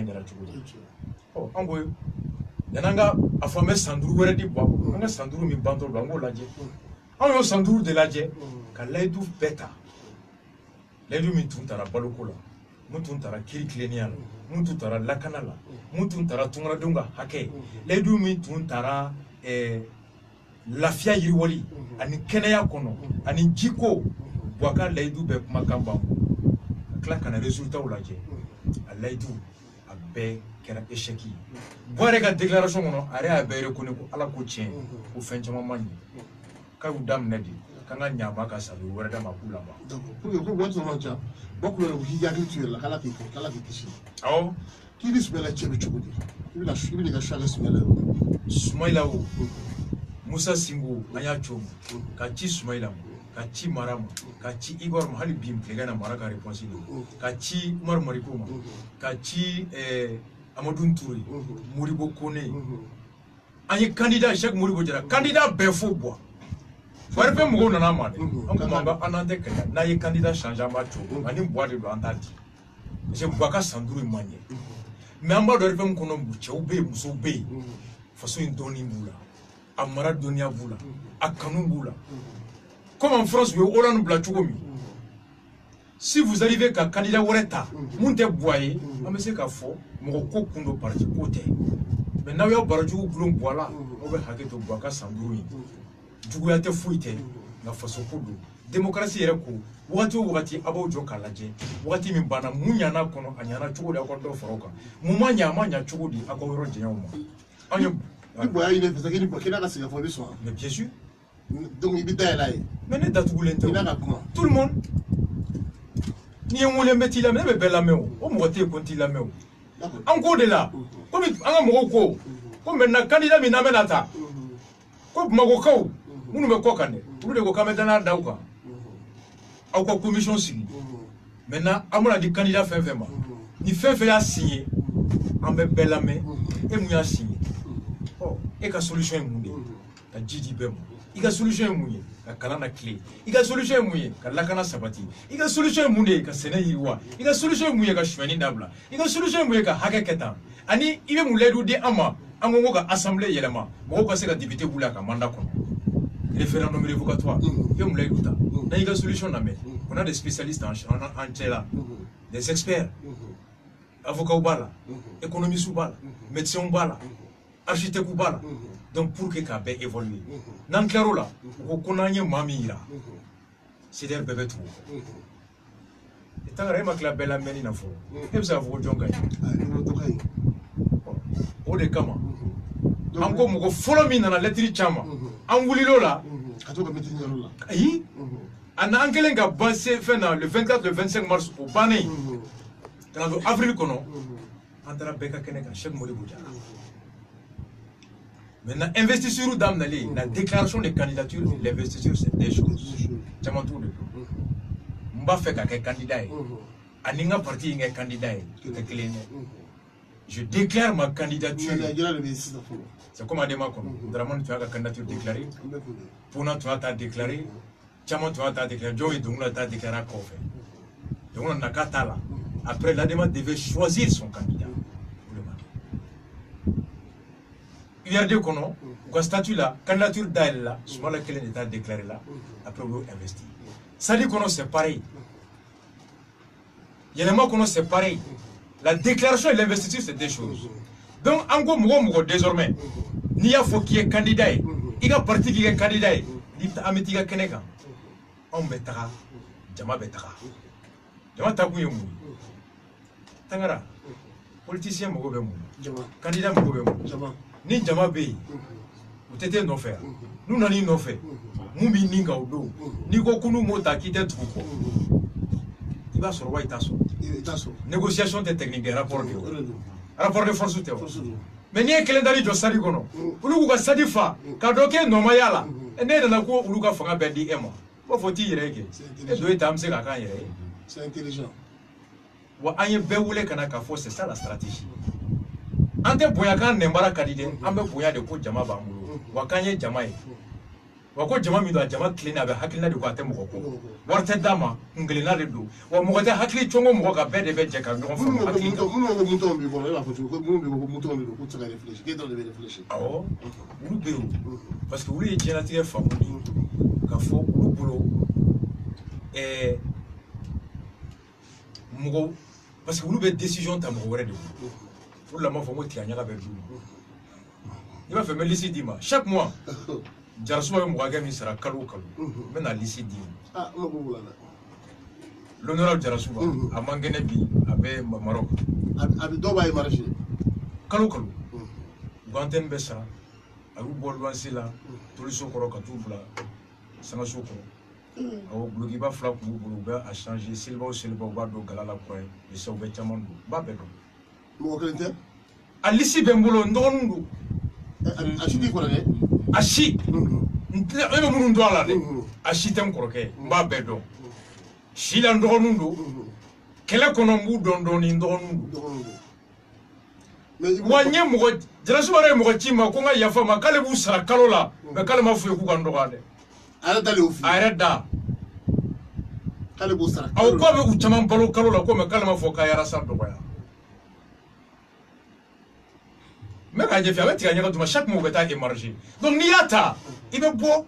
Oh, en gros. Yananga a formé Sandrou Weredi Bois. On a Sandrou mi banto bango ladje. On a Sandrou de ladje. Ka laidu beta. Laidu mi tuntara balokola. Mutuntara kiri klenial. Mutuntara lakanala. Mutuntara tungra dunga hake. Laidu mi tuntara lafia yiriwali. Ani kenaya kono. Ani jiko. Boaka laidu be makamba. Kla kana résultat ou ladje. A laidu a be kera échec. Boire ka déclaration non arrêt à be reconnu ko ala ko tien ko fen chama mani ka u dam nedi kanga nyama ka sabu wara da makula ba donc pour que vous voyez mon job beaucoup de qui agriculture la kala kishi aw qui dit smela chebe chubudi il a ga shale smela Sumaila o Musa Simbo anya chomu ka ci Sumaila ka ci Marama ka ci Igor Mahali bim plega na maraka réponse ka ci Umar Marikoma ka ci Amadou Touré, Moribo Kone. Un candidat, chaque Moribo dira, candidat Befo bois. Vous avez fait mon nom à Mane. On a un candidat changeant ma tour. On a une boîte de l'antati. C'est Baka Sandrou et Magne. Mais en bas de l'effet, on a Mouchaoube, Moussoube. Façon une doni boula. Amara Donia boula. Akanou boula. Comme en France, vous avez Hollande Blachougomi. Si vous arrivez qu'un candidat Wareta, Mounte Boye, on sait qu'à faux, mon coco parti côté. Mais now you're Barajou, Blum, voilà, on va hacker to Baka Sandoui. Du coup, il y a des fouilles, la façon pour nous. Démocratie est le coup. Wati, Abo Jokalaje, Wati Mimbana, Mouniana, Kono, Anyana, Chou, la Kondo Foroka. Moumania, Mania, Choudi, Akoro Diamo. Il boit une fois qu'il faut qu'il a la cigarette de soin. Mais bien sûr. Donc il est là. Mais n'est pas tout le temps. Tout le monde. Ni on le met il la même belle ameo o moté konti la meo encore de là comme anga moko comme maintenant candidat mi namenata ko magoko munu me kokane munu de ko kamedana dauka au ko commission signé maintenant amona di candidat fait vraiment ni fait a signé en belle amé et mu a signé oh et ka solution est mundé ta jiji bem il y a solution mouillée, la canana clé. Il y a solution mouillée, la canana sabati. Il y a solution mouillée, la séné yirwa. Il y a solution mouillée, la chouani nabla. Il y a solution mouillée, la hakaketa. Ani, il y a moulé d'où ama, amonga assemblée yelama. Moko c'est la député boula ka manda kono. Référendum révocatoire. Il y a moulé d'outa. Là, il y a solution namé. On a des spécialistes en tchela, des experts, avocats ou bala, économistes ou bala, médecins ou bala, architectes ou bala. Donc pour que k'a bɛɛ évoluer n'an tilar'o la u ko ko n'an ye maa min yira CDR bɛɛ bɛ tugu tangara e ma tila bɛɛ lamɛnni na fɔlɔ e bɛ se k'a fɔ ko jɔn ka ɲi o de kama an ko mɔgɔ fɔlɔ min nana lɛtiri caman an wulil'o la ayi a n'an kɛlen ka ban fɛn na le 24 le 25 mars o bannen ka na don avril kɔnɔ an taara bɛɛ ka kɛnɛ kan Cheikh Modibo Diarra. Maintenant, investiture d'Amnali, la déclaration de candidature, l'investiture, c'est des choses. Caman t'u de don. N b'a fɛ ka kɛ candidat ye ani n ka parti ye n kɛ candidat ye o tɛ kelen ye. Je déclare ma candidature. C'est comme Adema kɔnɔ Dramane tun y'a ka candidature déclarée, Puna tun y'a ta déclarée, caman tun y'a ta déclarée, Jɔn ye Donkula ta déclaré a kɔfɛ. Donc na ka t'a la. Après, l'Adema devait choisir son candidat. URD kɔnɔ u ka statut la candidature dayɛlɛ la Sumala kelen de t'a déclaré la après u y'o investi. Sadi kɔnɔ c'est pareil. Yɛlɛma kɔnɔ c'est pareil. La déclaration et l'investiture c'est deux choses. Donc en ko mɔgɔ o mɔgɔ désormais n'i y'a fɔ k'i ye candidat ye i ka parti k'i kɛ candidat ye n'i bɛ taa an bɛ t'i ka kɛnɛ kan anw bɛ taga jama bɛ taga jama taa kun ye mun ye Tangara politicien mago bɛ mun candidat mago bɛ mun ni jama bɛ yen u tɛ t'e nɔfɛ yan n'u nana i nɔfɛ mun b'i nin kan o don n'i ko k'u m'o ta k'i tɛ tugu kɔ i b'a sɔrɔ wa i t'a sɔrɔ négociation tɛ technique de rapport de ye rapport de force tɛ o mais n'i ye kelen dali jɔ sadi kɔnɔ olu k'u ka sadi fa ka dɔ k'e nɔmaya la ne nana ko olu ka fanga bɛɛ di e ma b'a fɔ t'i yɛrɛ ye kɛ e don e ta an bɛ se k'a k'an yɛrɛ ye c'est intelligent wa an ye bɛɛ wele ka na k'a fɔ c'est ça la stratégie. An tɛ bonya kan nɛnbara ka di dɛ an bɛ bonya de ko jama b'an bolo wa k'an ye jama ye wa ko jama min don a jama tilenna a bɛ hakilina de ko a tɛ mɔgɔ ko wari tɛ d'a ma kunkelenna de don wa mɔgɔ tɛ hakili cɔngɔ mɔgɔ kan bɛɛ de bɛ jɛ ka ɲɔgɔn faamu hakili kan. minnu bɛ mutɔn b'i kɔnɔ e b'a fɔ cogo minnu bɛ ko mutɔn de don k'u tɛ se ka réfléchir k'e dɔrɔn de bɛ réfléchir. Awɔ olu bɛ yen parce que olu ye diɲɛlatigɛ faamu de ka fɔ olu bolo mɔgɔ parce que olu bɛ décision ta mɔgɔ wɛrɛ de bolo. Pour la mort, il y a un il va faire mes lycées d'Ima. Chaque mois, j'ai reçu un mois qui sera calou. Maintenant, lycée d'Ima. L'honorable Jarasuba, à Manganebi, avec Maroc. Avec Doba et Marché. Calou. Ganten Bessa, à Roubolvansila, tous les socors à tout blanc, sans socor. Au Blugiba Flap, Boulouba a changé Silva ou Silva Bado Galala Poe, et Sauvetamando, Babedon. Alisi bembolo ndondu ashidi ko ne ashi ebe munu ndo ala de ashi tem koroke mba bedo shila ndondu kele kono mbu dondoni ndondu wanye mugo jarasubare mugo chima ko nga yafa makale bu sara kalola be kale mafu ku kan ndogade ara dali ofi ara da kale bu sara aw ko be u chaman balo kalola ko me kale mafu ka yara sa dogoya. Mais quand j'ai fait chaque mot est émergé. Donc, n'y a pas. Il veut beau.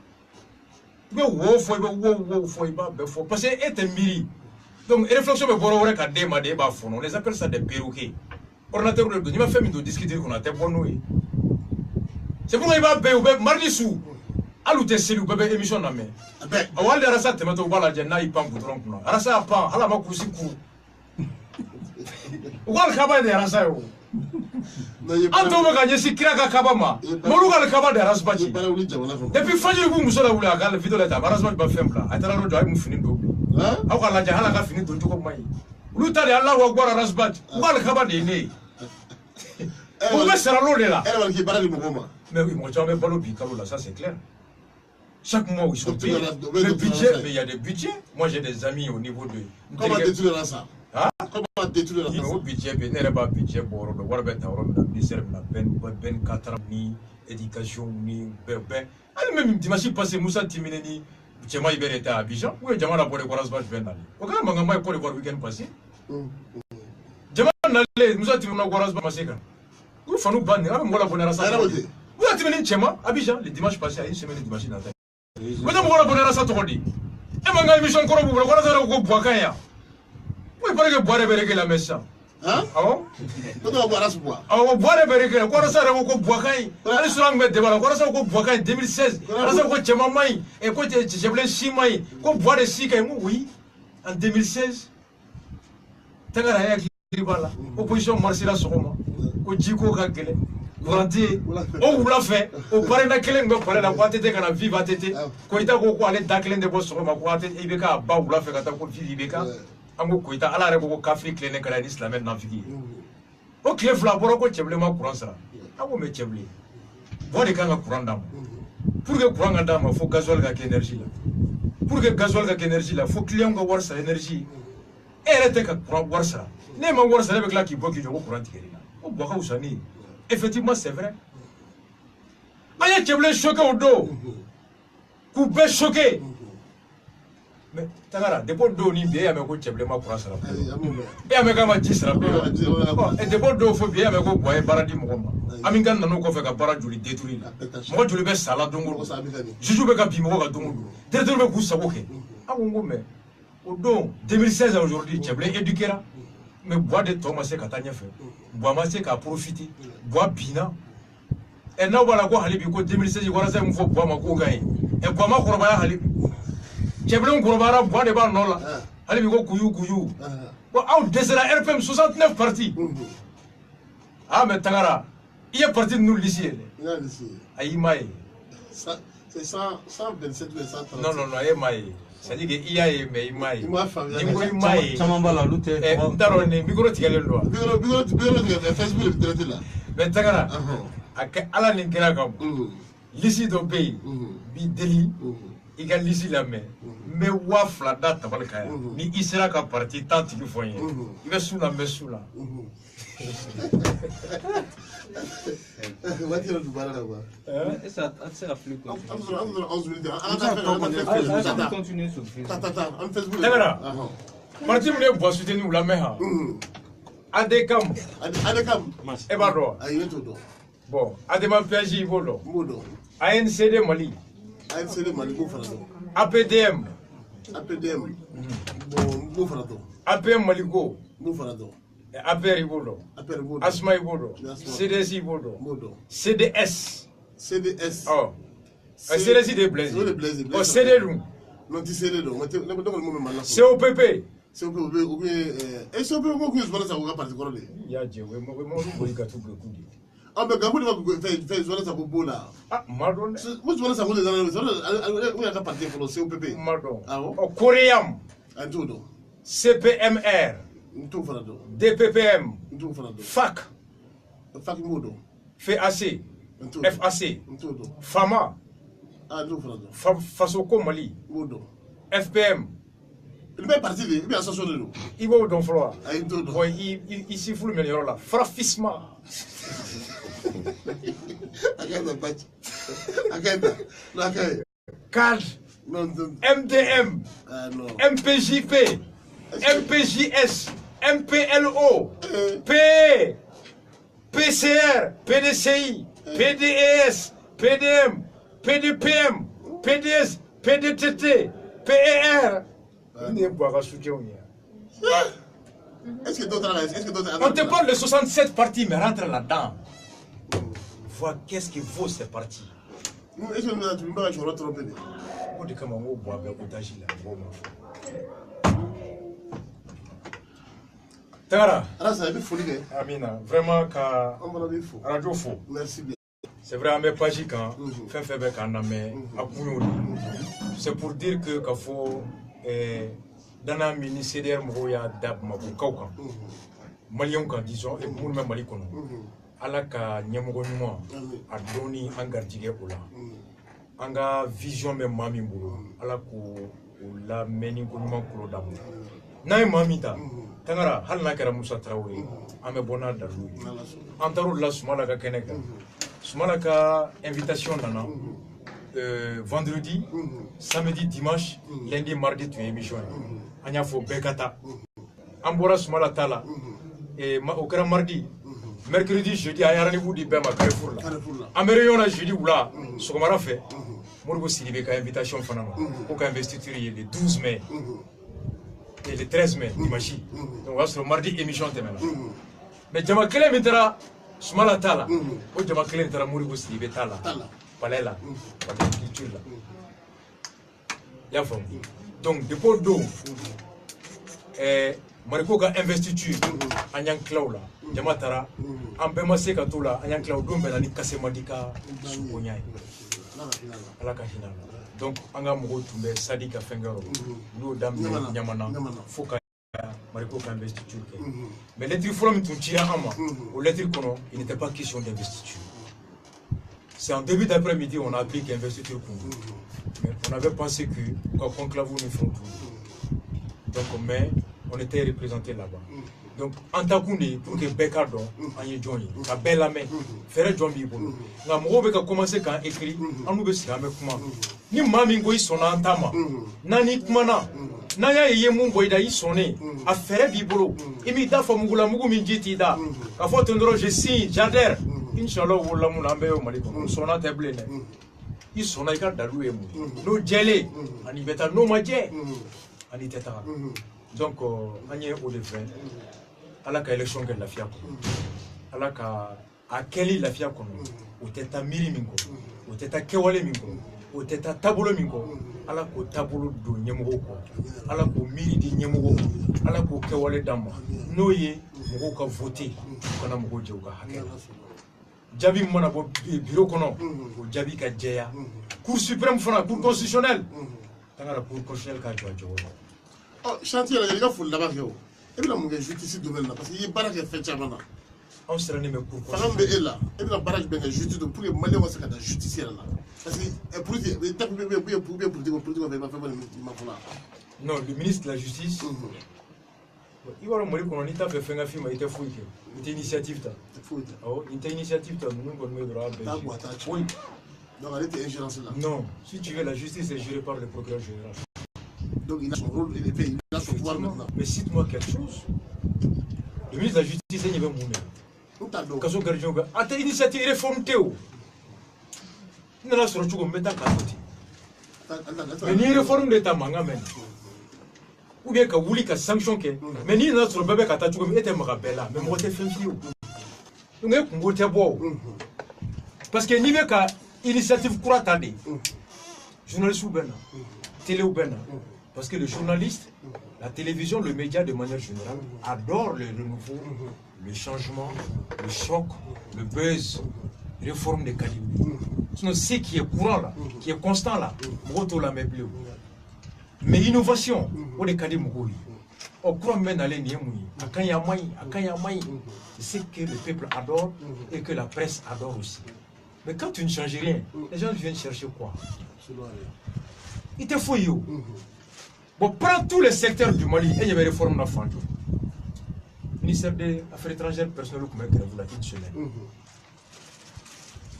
Il veut beau. Parce que c'est un miri. Donc, réflexion, on les appelle ça des perroquets. Ordinateur, il va faire une discuter qu'on a été bon. C'est pour qu'il va faire mardi sous. Alors, tu es celui qui émission. On va aller à ça, tu vas te voir la jenna, il pend pour tromper. À ça, pas. À la ma cousine. On va le cabaret à ça. Anto baka nyesi kira ka kabama molu ka kaba de rasbachi depuis fajiri bu musola wula ka video la ta rasbachi ba fembla atara ro do mu fini do aw ka la jahala ka fini do ko mai ulu tali Allah wa gbara rasbachi wal kaba de ne o be sera lo de la elle va qui parler mo ma mais oui moi j'en ai pas le bicalo là ça c'est clair chaque mois ils sont payés le budget mais il y a des budgets moi j'ai des amis au niveau de comment détruire ça comment détruire le budget ben n'est pas budget pour le war bet awro na ministère na ben 4 ni éducation ni ben ali même dimanche passé Moussa Timine ni chema ibere ta Abidjan ou jama la bore koras bash ben ali o kana manga mai ko weekend passé jama na le Moussa Timine na koras passé kan ou fanu ban ni am ngola bonera sa Moussa Timine chema Abidjan le dimanche passé à une semaine dimanche na ta ou na ngola bonera sa to di e manga émission ko bu koras ra ko boakaya. Oui, parce que boire et la messe. Hein? Ah bon? Toi, tu vas boire à ce bois. Ah, on boit les berriques. Quoi, ça, on va boire quand allez sur l'angle de débat. Quoi, ça, on va boire en 2016. Quoi, ça, on va boire maï. Et quoi, j'ai voulu 6 maï. Quoi, boire les 6 quand oui, en 2016. T'as gagné qui va là. Opposition Marcela Soroma. Au Djiko Kagele. Volontiers. On vous l'a fait. Au paré de Kelen, on parle de la boîte de la vie va t'aider. Quand il t'a quoi aller dans Kelen de Boss Soroma, quoi, il veut qu'à bas ou la fait quand t'as quoi, il veut qu'à. Ango koita ala rebo ko kafri klene kala ni islam na figi o kle fla boro ko cheble ma courant sara ango me cheble bo de kanga courant dam pour que courant dam faut gasoil ga énergie la pour que gasoil ga énergie la faut client ga war sa énergie et rete ka courant war sa ne ma war sa avec la qui boki jo courant tigeri o bo ka usani effectivement c'est vrai aya cheble choqué au dos coupé choqué. Mais tagara dépôt d'eau ni bien avec ko cheble ma courant sara et avec ma tisra et dépôt d'eau faut bien avec ko boy baradi mo ma ami gan nanu ko fe ka bara juli détruire mo juli be sala dongo juju be ka bi mo ka dongo détruire be ku sabo ke awu me au don 2016 aujourd'hui cheble éduquera mais bois de Thomas c'est ka tanya fe bois ma c'est ka profiter bois bina et na wala ko halibi ko 2016 ko rasa mo fo bois ma ko gagne et bois ma ko ba halibi Cheblon Kourobara boit des balles non là. Allez, vous couillou couillou. Out de la RPM 69 parties. Ah, mais Tagara, il y a parti de nous l'ici. Aïmaï. C'est 127 ou 130. Non, non, non, Aïmaï. C'est-à-dire qu'il y a mais Imaï. Imaï. Chamambala, l'outé. Darone, micro tigale loi. Facebook est traité là. Mais Tagara, à la Ninkera, l'ici au pays, Bideli. Il y a l'ici la main. Mais waf la date tabalkaya. Ni isera ka parti tant qu'il faut. Il va sous la main sous là. Va dire du bala là-bas. Et ça a flux quoi. 11 minutes. On continue sur Facebook. Tata, on Facebook. Tagara. Parti me bois soutenir la main. Adekam. Adekam. Ebado. Aïe tout. Bon, Adema PJ Volo. Modo. ANCD Mali. ANCD Mali go farato. APDM. APDM. Bon, go farato. APM Maliko. Go farato. APR Ibodo. APR Modo. Asma Ibodo. CDS Ibodo. Modo. CDS. CDS. Oh. CDS de Blaise. Oh, CDLU. Non, tu sais non. COPP. COPP ou bien et COPP ou bien je ça va partir quoi là. Ya Dieu, moi je vais tout le coup. Ah mais Gabou va faire zola ça pour là. Ah, Mardon. Moi je vois ça pour les années. Oui, à partir pour le COPP. Mardon. Ah bon? Oh, Coréam. Un tout. CPMR. Tout farado. DPPM. Tout farado. FAC. FAC Modo. FAC. FAC. Tout. FAMA. Ah, tout farado. Fasoko Mali. Modo. FPM. Il va partir, il va s'assurer de nous. Il va au don froid. Il s'y fout le meilleur là. Fraffissement. CAD. MDM. MPJP. MPJS. MPLO. P. PCR. PDCI. PDES. PDM. PDPM. PDS. PDTT. PER. Est-ce que d'autres on te parle de 67 parties, mais rentre là-dedans. Vois qu'est-ce qu'il vaut ces parties. Est-ce que nous avons pas joué trop peu? On dit comment on boit avec Outaji là. Tagara. Amina, vraiment, radio faux. Merci bien. C'est vrai, mais pas quand c'est pour dire que faut dans un ministère moya dab mabukauka Malion kan disons et pour même Mali kono ala ka nyamogo nyuma a doni angardige ola anga vision me mami mbulu ala ko la meni ko nyuma ko dam nay mamita tangara hal na kara Musa Traoré ame bona dalu antaro la sumala ka keneka sumala ka invitation nana vendredi, samedi, dimanche, lundi, mardi, tu es émission. Anya fo bekata. Ambora sumala tala. Et au grand mardi, mercredi, jeudi, aya rendez-vous di bema Carrefour la. Amérion na jeudi ou là, ce qu'on m'a fait. Morgo Sidibé ka invitation fanana. Au ka investiture le 12 mai. et le 13 mai dimanche donc on va sur mardi émission temela mais jama kelen min tara sumala tala o jama kelen tara Moribo Sidibé tala palais la palais de culture la ya fam donc depuis do Mariko ka investiture anyang klaula jama tara ambe maseka tula anyang klaw do mbela ni kasemadika sukonya ala ka hinala donc anga mugo tumbe sadika fengaro no dam nyamana foka Mariko ka investiture mais lettre forum tunchira ama au lettre kono il n'était pas question d'investiture. C'est en début d'après-midi on a appris qu'investiture mais on avait pensé que quand conclave nous font tout donc mais on était représenté là-bas. Donc, en tant que pour que Bekado, Agne Johnny, la belle amie, faire John Bibo, la Moube a commencé à écrire, en nous avec moi. Ni Mamingo son entama, Nani Kumana, Naya Yemu Boida y sonné, à faire Bibolo, imita Famugula Mugumijitida, à Fortendro, je signe, j'adhère, Inch'Allah, ou la Moulambe, Maliko, son atable. Ils sont à Dalou, no jelly, Anibeta, no maje, Aniteta. Donc, on est au défait. ala ka élection ke lafiya ko ala ka akeli lafiya ko o teta miri min ko o teta kewale min ko o teta tabulo min ko ala ko tabulo do nyemgo ko ala ko miri di nyemgo ko ala ko kewale dama no ye mo ko voter kana mo ko jewga hakela jabi mona bo bureau kono o jabi ka jeya cour suprême fana cour constitutionnelle tangara cour constitutionnelle ka jojo oh chantier la ga ful la ba yo et bien mon justice domaine là parce qu'il y a barrage fait chamana on sera né mais pour femme est là et bien barrage ben justice pour les malais on s'est justice là parce que pour dire étape pour on va pas faire non le ministre de la justice il va mourir qu'on a fait un film il était fouillé il était initiative ta oh il était initiative ta nous on met droit oui donc elle était ingérence là non si tu veux la justice est gérée par le procureur général. Donc il a son rôle, il a son pouvoir maintenant. Mais cite-moi quelque chose. Le ministre de la Justice, il va mourir. Kaso Gardien, à ta initiative, réforme Théo. Il n'a pas sur le chou, mais t'as qu'à côté. Mais ni réforme d'État, manga même. Ou bien qu'à Wouli, qu'à sanction, mais ni n'a sur le bébé, qu'à ta chou, mais t'es marabella, mais moi t'es fait fio. Donc, il faut que beau. Parce que ni bien qu'à initiative courant tardée. Journaliste ou ben, télé ou ben. Parce que le journaliste, la télévision, le média de manière générale, adore le renouveau, le changement, le choc, le buzz, réforme des calibres. Sinon, ce qui est courant là, qui est constant là, mais innovation, on est calibres. On croit même dans les niemouis, à Kanyamaï, c'est ce que le peuple adore et que la presse adore aussi. Mais quand tu ne changes rien, les gens viennent chercher quoi? Il te faut yo. Bon, prends tous les secteurs du Mali et il y avait des réformes dans le ministère des Affaires étrangères personnelles comme grève là une semaine.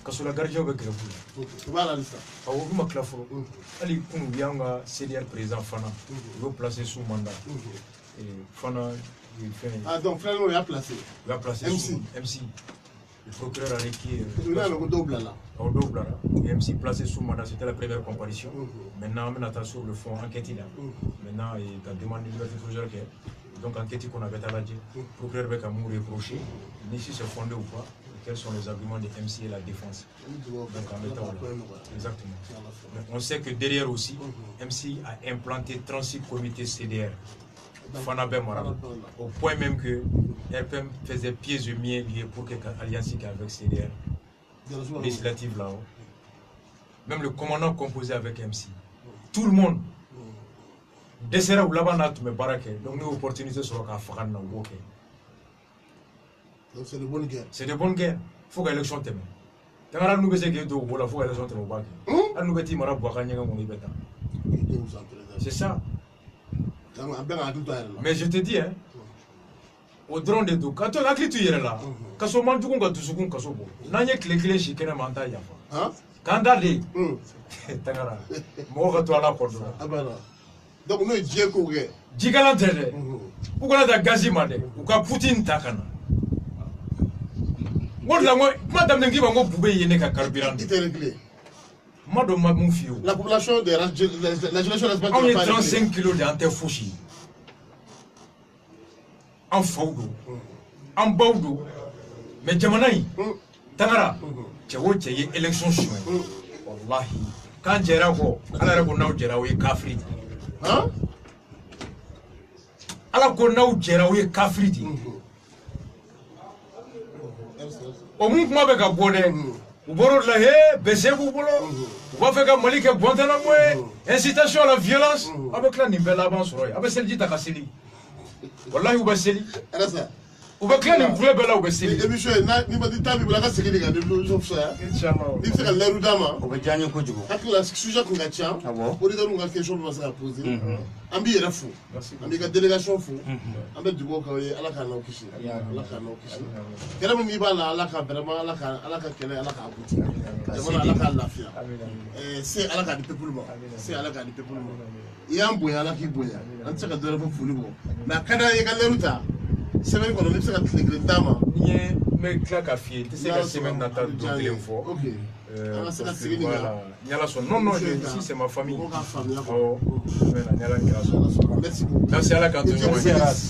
Quand sur la gardien avec grève là. Voilà ça. Ah oui, ma clafo. Ali kunu bianga CDR président Fana. Il veut placer sous mandat. Et Fana il fait. Ah donc frère il a placé. Il a placé MC. Le procureur a requis. Il a le double là. Au double là. MC placé sous mandat, c'était la première comparution. Maintenant, on attend sur le fond enquête là. Maintenant, il a demandé liberté provisoire. Donc, enquête qu'on avait à la dire. Le procureur va nous reprocher. Ni si c'est fondé ou pas. Quels sont les arguments de MC et la défense. Donc, en mettant là. Exactement. Mais on sait que derrière aussi, MC a implanté 36 comités CDR. Fanabe Maram. Au point même que RPM faisait pieds et miens liés pour que l'alliance avec CDR. Législative là-haut. Même le commandant composé avec MC. Tout le monde. Dessera ou là-bas, tu me baraque. Donc, nous, opportunités sur la Faran dans le donc, c'est de bonnes guerres. C'est de bonnes guerres. Il faut que l'élection t'aime. Quand on a nous besoin de il faut que l'élection t'aime. On nous besoin de c'est ça. Mais je te dis, hein, au drone de tout, quand tu as écrit tu es là, quand tu as dit que tu as dit que tu as dit que tu as dit que tu as dit quand tu as dit donc nous Dieu courir Djigala tele ou qu'on a da gazimade ou ka Poutine takana wala moi madame nengi bango bube yene ka carburant il est réglé madame mamufio la population de la génération on est 35 kilos d'antefouchi an faw don an baw don mais jamana in tagara cɛ o cɛ ye élection suɲɛ wallahi k'an jɛra kɔ ala yɛrɛ ko n'aw jɛra o ye kafiri de ala ko n'aw jɛra o ye kafiri de o mun kuma bɛ ka bɔ dɛ u bɔr'o de la bɛsɛ b'u bolo u b'a fɛ ka Mali kɛ Guantanamo ye incitation à la violence a bɛ tila nin bɛɛ laban sɔrɔ yen a bɛ seliji ta ka seli wallahi u bɛ seli u bɛ tila nin kule bɛɛ la u bɛ seli émission ni ma di temps bi bolo a ka segin de ka émission fisa inchallah ni bɛ se ka lɛru d'a ma o bɛ diya n ye kojugu hakili la sujet kun ka ca auditeurs ka question bɛ se ka poser an b'i yɛrɛ fo an b'i ka délégation fo an bɛ dugawu k'aw ye ala k'a n'aw kisi ala k'a n'aw kisi kɛlɛ min n'i b'a la ala ka vraiment ala ka kɛlɛ ala k'a buti jamana ala k'a lafiya se ala k'a di peuple ma se ala k'a di peuple ma i y'an bonya ala k'i bonya an tɛ se ka dɔ wɛrɛ fɔ foli kɔ mais a ka d'an ye ka lɛru ta semaine kɔnɔ ne bɛ se ka tile kelen d'a ma ni ye n bɛ tila ka f'i ye n tɛ se ka semaine nata don kelen fɔ Nyala son non si c'est ma famille Nyala merci beaucoup merci à la cantine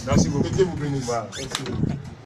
merci beaucoup